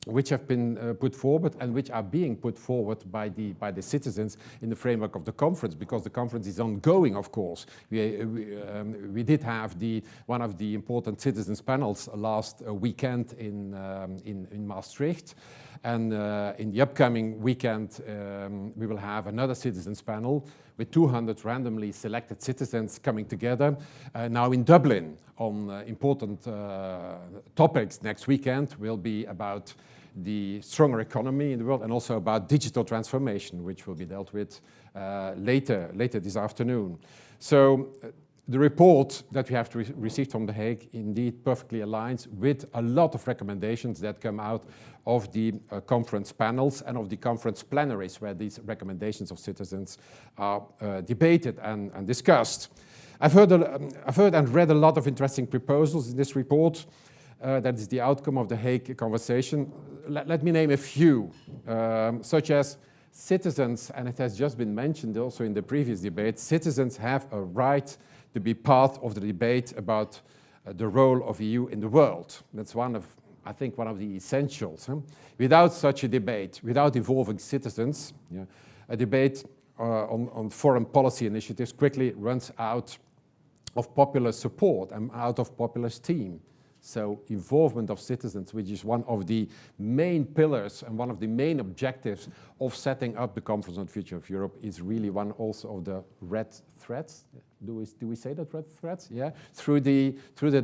which have been put forward and which are being put forward by the citizens in the framework of the conference, because the conference is ongoing, of course. We did have one of the important citizens panels last weekend in Maastricht. And in the upcoming weekend, we will have another citizens panel with 200 randomly selected citizens coming together now in Dublin on important topics. Next weekend will be about the stronger economy in the world and also about digital transformation, which will be dealt with later this afternoon. So the report that we have received from The Hague indeed perfectly aligns with a lot of recommendations that come out of the conference panels and of the conference plenaries, where these recommendations of citizens are debated and discussed. I've heard and read a lot of interesting proposals in this report. That is the outcome of the Hague Conversation. Let me name a few, such as citizens, and it has just been mentioned also in the previous debate, citizens have a right to be part of the debate about the role of EU in the world. That's I think one of the essentials. Without such a debate, without involving citizens, a debate on foreign policy initiatives quickly runs out of popular support and out of popular esteem. So involvement of citizens, which is one of the main pillars and one of the main objectives of setting up the Conference on the Future of Europe, is really one also of the red threads. Do we say that, red threads? Yeah, through the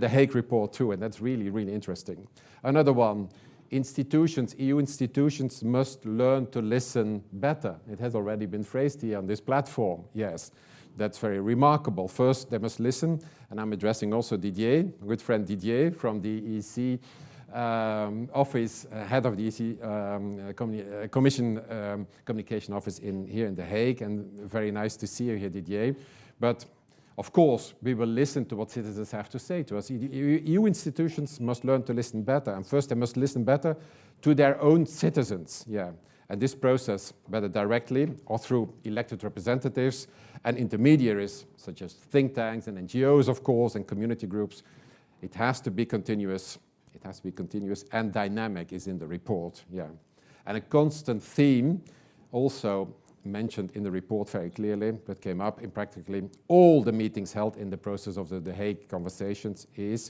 Hague report too, and that's really, really interesting. Another one, institutions, EU institutions must learn to listen better. It has already been phrased here on this platform, yes. That's very remarkable. First, they must listen, and I'm addressing also Didier, good friend Didier from the EC office, head of the EC communication office here in The Hague, and very nice to see you here, Didier. But of course, we will listen to what citizens have to say to us. EU institutions must learn to listen better, and first they must listen better to their own citizens, yeah. And this process, whether directly or through elected representatives and intermediaries, such as think tanks and NGOs, of course, and community groups, it has to be continuous. It has to be continuous and dynamic, is in the report, yeah. And a constant theme, also mentioned in the report very clearly, that came up in practically all the meetings held in the process of the Hague Conversations,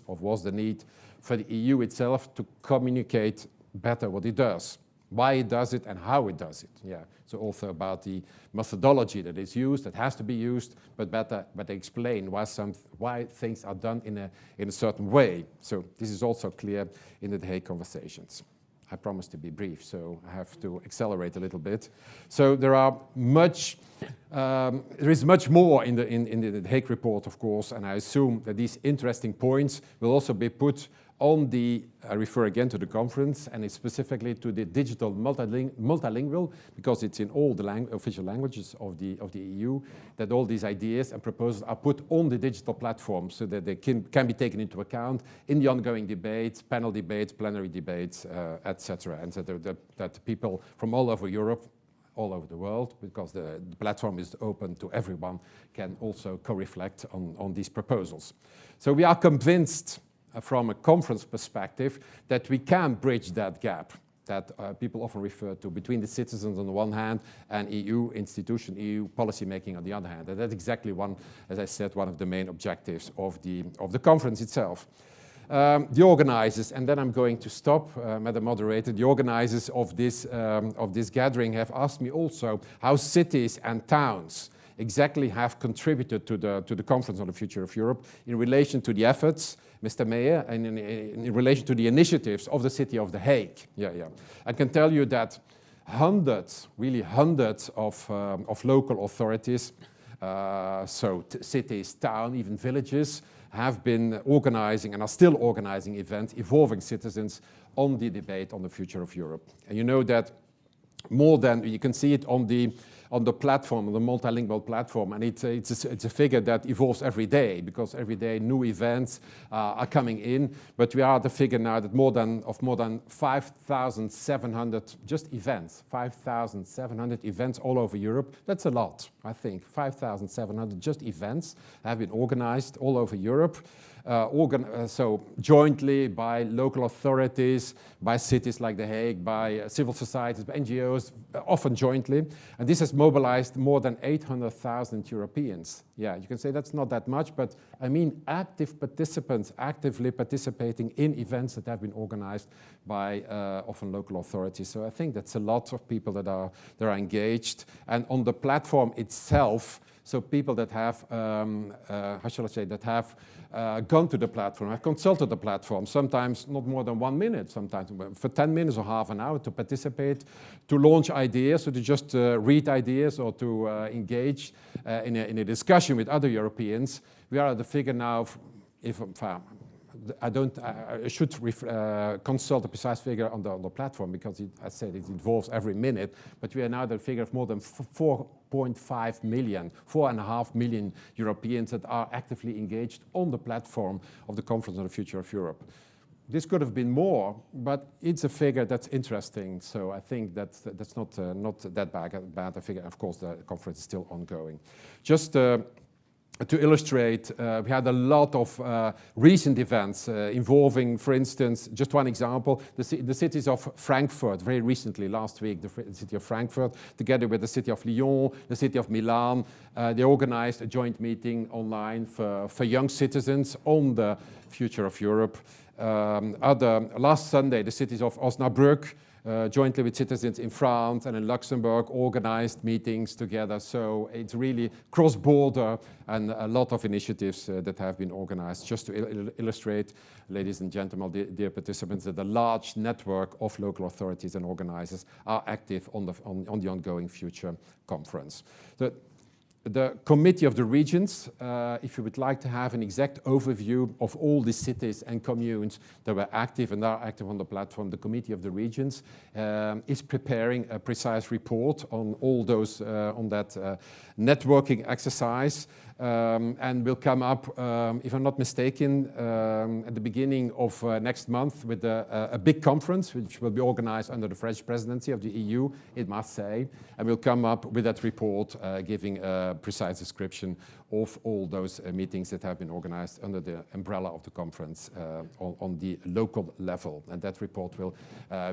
was the need for the EU itself to communicate better what it does. Why it does it and how it does it. Yeah. So also about the methodology that is used, that has to be used, but explain why things are done in a certain way. So this is also clear in the Hague Conversations. I promise to be brief, so I have to accelerate a little bit. So there is much more in the Hague report, of course, and I assume that these interesting points will also be put on I refer again to the conference, and specifically to the digital multilingual, because it's in all the official languages of the EU, that all these ideas and proposals are put on the digital platform so that they can be taken into account in the ongoing debates, panel debates, plenary debates, etc. And so that people from all over Europe, all over the world, because the platform is open to everyone, can also co-reflect on these proposals. So we are convinced from a conference perspective that we can bridge that gap that people often refer to between the citizens on the one hand and EU institution, EU policy making on the other hand. And that's exactly as I said, one of the main objectives of the conference itself. The organizers, and then I'm going to stop, Madam Moderator, the organizers of this gathering have asked me also how cities and towns exactly have contributed to the Conference on the Future of Europe in relation to the efforts, Mr. Mayor, and in relation to the initiatives of the City of The Hague. Yeah. I can tell you that hundreds of local authorities, cities, towns, even villages, have been organizing and are still organizing events involving citizens on the debate on the future of Europe. And you know that more than, you can see it on on the platform, on the multilingual platform, and it's a figure that evolves every day, because every day new events are coming in. But we are at the figure now that more than 5,700 just events, 5,700 events all over Europe. That's a lot, I think. 5,700 just events have been organized all over Europe. So jointly by local authorities, by cities like The Hague, by civil societies, by NGOs, often jointly. And this has mobilized more than 800,000 Europeans. Yeah, you can say that's not that much, but I mean active participants actively participating in events that have been organized by often local authorities. So I think that's a lot of people that are engaged. And on the platform itself, so people that have, how shall I say, that have gone to the platform, have consulted the platform, sometimes not more than 1 minute, sometimes for 10 minutes or half an hour to participate, to launch ideas, or to just read ideas, or to engage in a discussion with other Europeans. We are at the figure now, I should consult a precise figure on the platform, because I said it involves every minute, but we are now at the figure of more than 4.5 million, 4.5 million Europeans that are actively engaged on the platform of the Conference on the Future of Europe. This could have been more, but it's a figure that's interesting, so I think that's not that bad a figure. Of course, the conference is still ongoing. Just to illustrate, we had a lot of recent events involving, for instance, just one example, the cities of Frankfurt, very recently, last week, the city of Frankfurt, together with the city of Lyon, the city of Milan, they organized a joint meeting online for young citizens on the future of Europe. Last Sunday, the cities of Osnabrück, jointly with citizens in France and in Luxembourg, organized meetings together. So it's really cross-border, and a lot of initiatives that have been organized. Just to illustrate, ladies and gentlemen, dear participants, that a large network of local authorities and organizers are active on the ongoing future conference. The Committee of the Regions, if you would like to have an exact overview of all the cities and communes that were active and are active on the platform, the Committee of the Regions is preparing a precise report on all those, on that networking exercise, and will come up, if I'm not mistaken, at the beginning of next month with a big conference, which will be organized under the French presidency of the EU in Marseille, and we'll come up with that report giving a precise description of all those meetings that have been organized under the umbrella of the conference on the local level. And that report will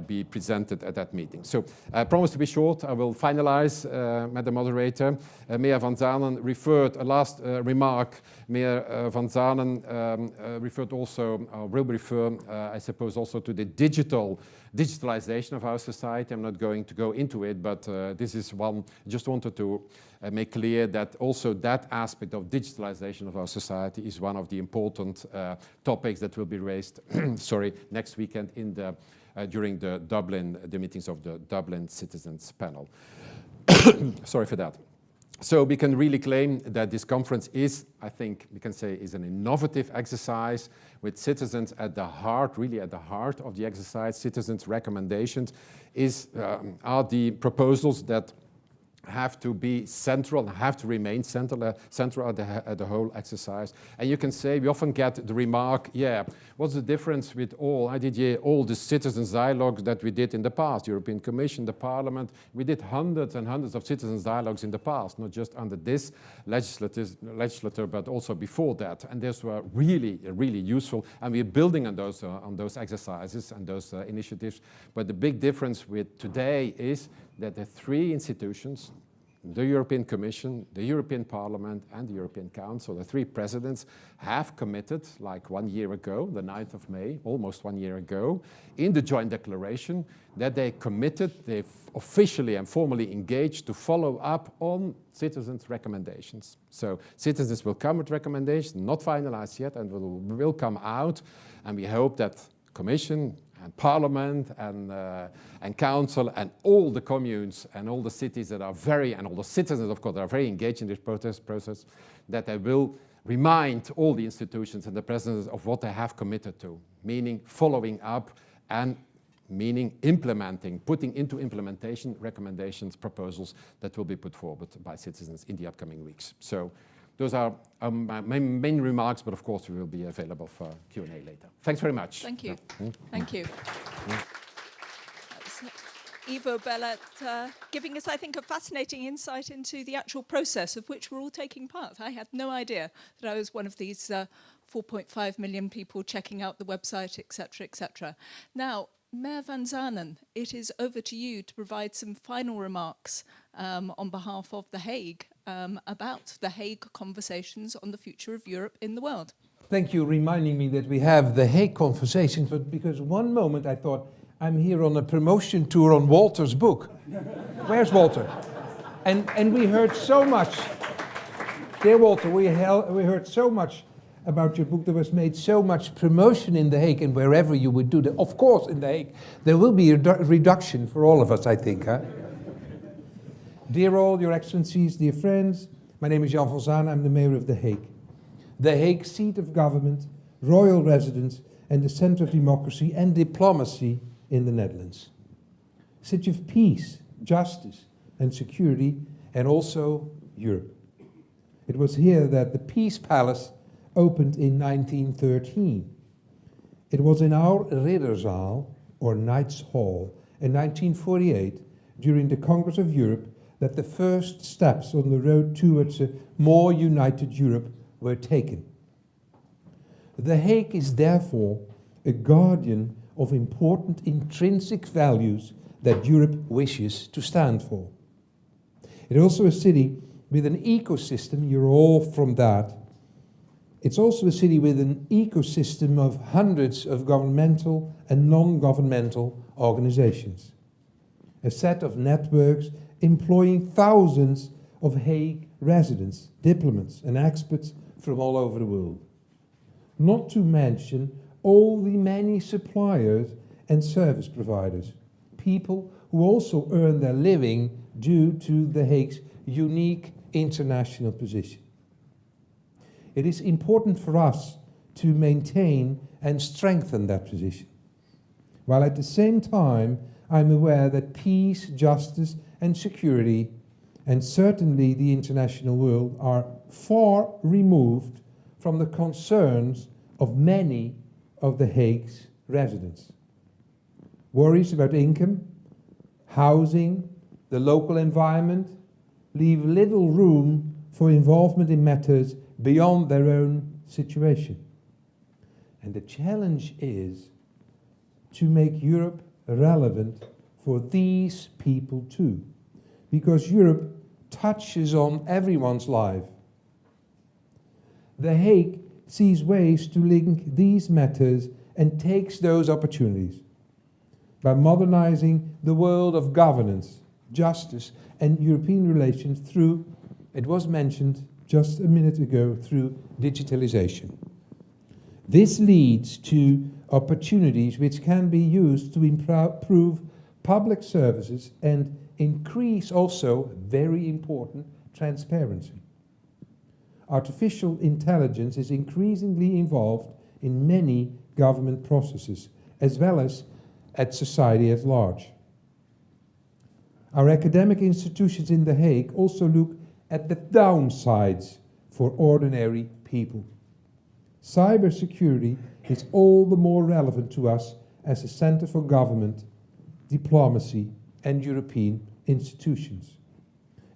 be presented at that meeting. So I promise to be short. I will finalize, Madam Moderator. Mayor Van Zanen referred, a last remark, Mayor Van Zanen referred also, will refer, I suppose, also to the digitalization of our society. I'm not going to go into it, but this is one, just wanted to make clear that also that aspect of digitalization of our society is one of the important topics that will be raised next weekend in the, during the meetings of the Dublin Citizens Panel. Sorry for that. So we can really claim that this conference is, I think we can say, is an innovative exercise with citizens at the heart, really at the heart of the exercise. Citizens' recommendations are the proposals that have to be central, have to remain central at the whole exercise. And you can say, we often get the remark, yeah, what's the difference with all the citizens' dialogues that we did in the past, European Commission, the Parliament? We did hundreds and hundreds of citizens' dialogues in the past, not just under this legislature, but also before that. And those were really, really useful. And we're building on those exercises and those initiatives. But the big difference with today is that the three institutions, the European Commission, the European Parliament, and the European Council, the three presidents, have committed, like 1 year ago, the 9th of May, almost 1 year ago, in the joint declaration, that they've officially and formally engaged to follow up on citizens' recommendations. So citizens will come with recommendations, not finalized yet, and will come out, and we hope that Commission and Parliament and Council and all the communes and all the cities that are and all the citizens, of course, that are very engaged in this process, that they will remind all the institutions and the presidents of what they have committed to, meaning following up and meaning implementing, putting into implementation recommendations, proposals that will be put forward by citizens in the upcoming weeks. So those are my main remarks, but of course we will be available for Q&A later. Thanks very much. Thank you. Yeah. Thank you. Ivo Bellet giving us, I think, a fascinating insight into the actual process of which we're all taking part. I had no idea that I was one of these 4.5 million people checking out the website, etc., etc. Now, Mayor van Zanen, it is over to you to provide some final remarks on behalf of The Hague about the Hague Conversations on the future of Europe in the world. Thank you, reminding me that we have the Hague Conversations, but because one moment I thought, I'm here on a promotion tour on Walter's book. Where's Walter? And we heard so much. Dear Walter, we heard so much about your book. There was made so much promotion in The Hague, and wherever you would do that. Of course, in The Hague, there will be a reduction for all of us, I think. Huh? Dear all, your excellencies, dear friends, my name is Jan van Zanen, I'm the mayor of The Hague. The Hague, seat of government, royal residence, and the center of democracy and diplomacy in the Netherlands. City of peace, justice, and security, and also Europe. It was here that the Peace Palace opened in 1913. It was in our Ridderzaal, or Knights Hall, in 1948, during the Congress of Europe, that the first steps on the road towards a more united Europe were taken. The Hague is therefore a guardian of important intrinsic values that Europe wishes to stand for. It is also a city with an ecosystem, you're all from that. It's also a city with an ecosystem of hundreds of governmental and non-governmental organizations. A set of networks employing thousands of Hague residents, diplomats and experts from all over the world. Not to mention all the many suppliers and service providers, people who also earn their living due to The Hague's unique international position. It is important for us to maintain and strengthen that position, while at the same time I'm aware that peace, justice and security, and certainly the international world, are far removed from the concerns of many of The Hague's residents. Worries about income, housing, the local environment leave little room for involvement in matters beyond their own situation. And the challenge is to make Europe relevant for these people too, because Europe touches on everyone's life. The Hague sees ways to link these matters and takes those opportunities by modernizing the world of governance, justice, and European relations through, it was mentioned just a minute ago, through digitalization. This leads to opportunities which can be used to improve public services and increase also, very important, transparency. Artificial intelligence is increasingly involved in many government processes, as well as at society at large. Our academic institutions in The Hague also look at the downsides for ordinary people. Cybersecurity is all the more relevant to us as a center for government, diplomacy, and European institutions.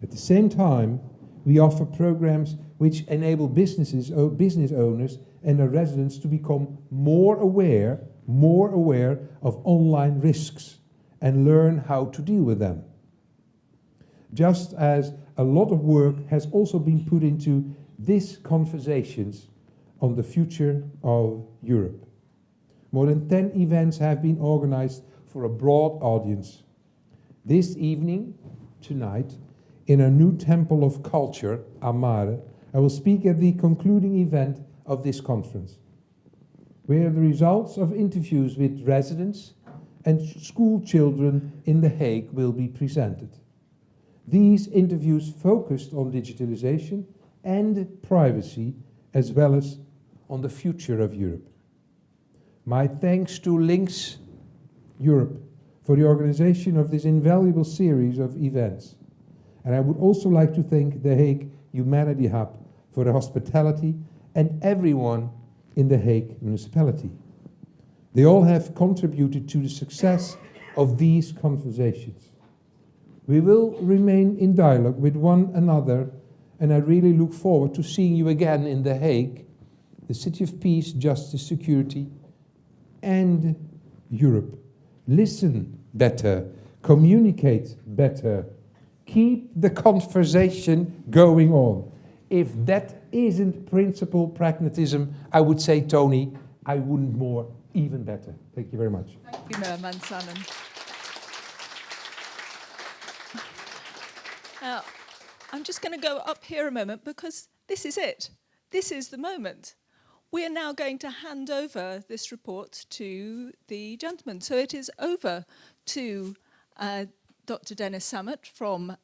At the same time, we offer programs which enable business owners and their residents to become more aware of online risks and learn how to deal with them. Just as a lot of work has also been put into these conversations on the future of Europe. More than 10 events have been organized for a broad audience. This evening, tonight, in our new Temple of Culture, Amare, I will speak at the concluding event of this conference, where the results of interviews with residents and school children in The Hague will be presented. These interviews focused on digitalization and privacy, as well as on the future of Europe. My thanks to Links Europe for the organization of this invaluable series of events. And I would also like to thank the Hague Humanity Hub for the hospitality and everyone in the Hague municipality. They all have contributed to the success of these conversations. We will remain in dialogue with one another, and I really look forward to seeing you again in The Hague, the city of peace, justice, security, and Europe. Listen better, communicate better, keep the conversation going on. If that isn't principle pragmatism, I would say, Tony, I wouldn't more, even better. Thank you very much. Thank you, Merman Salmon. Now, I'm just going to go up here a moment because this is it. This is the moment. We are now going to hand over this report to the gentleman. So it is over to Dr. Dennis Sammut from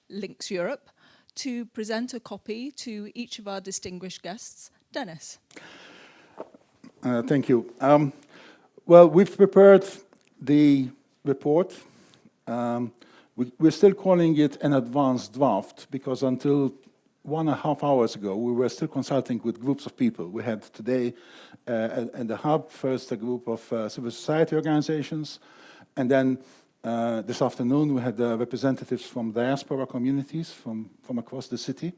Links Europe to present a copy to each of our distinguished guests. Dennis. Thank you. Well, we've prepared the report. We're still calling it an advanced draft because until 1.5 hours ago, we were still consulting with groups of people. We had today at the hub, first a group of civil society organizations, and then this afternoon we had representatives from diaspora communities from across the city.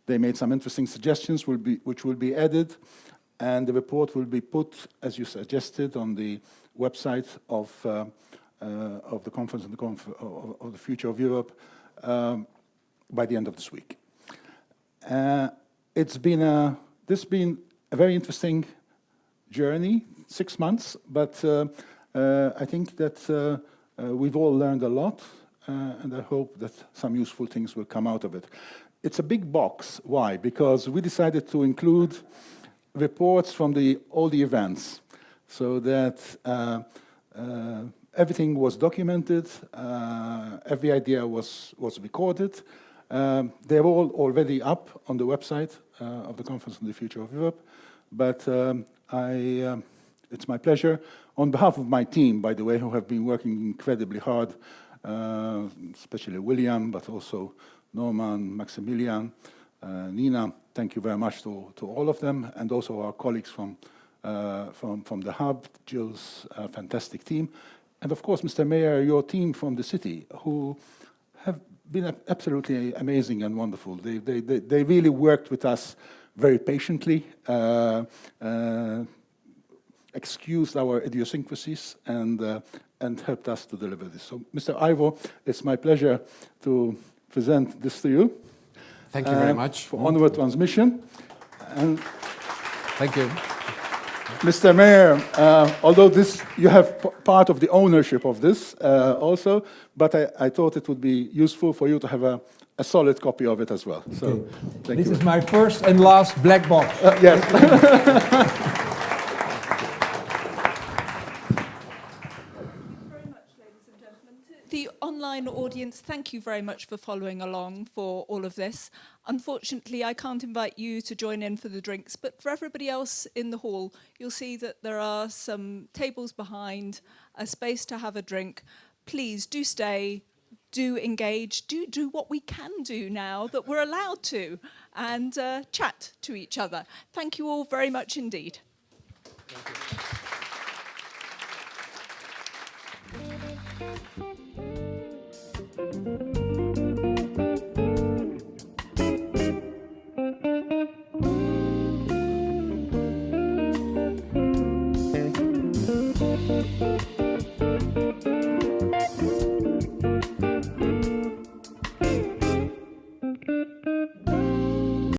They made some interesting suggestions which will be added, and the report will be put, as you suggested, on the website of the conference of the future of Europe by the end of this week. This has been a very interesting journey, 6 months, but I think that we've all learned a lot, and I hope that some useful things will come out of it. It's a big box. Why? Because we decided to include reports from all the events, so that everything was documented, every idea was recorded. They're all already up on the website of the Conference on the Future of Europe, but it's my pleasure, on behalf of my team, by the way, who have been working incredibly hard, especially William, but also Norman, Maximilian, Nina. Thank you very much to all of them, and also our colleagues from the hub, Jill's fantastic team, and of course, Mr. Mayor, your team from the city, who have been absolutely amazing and wonderful. They really worked with us very patiently, excused our idiosyncrasies, and helped us to deliver this. So, Mr. Ivo, it's my pleasure to present this to you. Thank you very much. For onward transmission. And thank you. Mr. Mayor, although you have part of the ownership of this also, but I thought it would be useful for you to have a solid copy of it as well. Okay. So, thank you. This is my first and last black box. Yes. The online audience, thank you very much for following along for all of this. Unfortunately, I can't invite you to join in for the drinks, but for everybody else in the hall, you'll see that there are some tables behind, a space to have a drink. Please do stay, do engage, do what we can do now that we're allowed to, and chat to each other. Thank you all very much indeed. Thank you.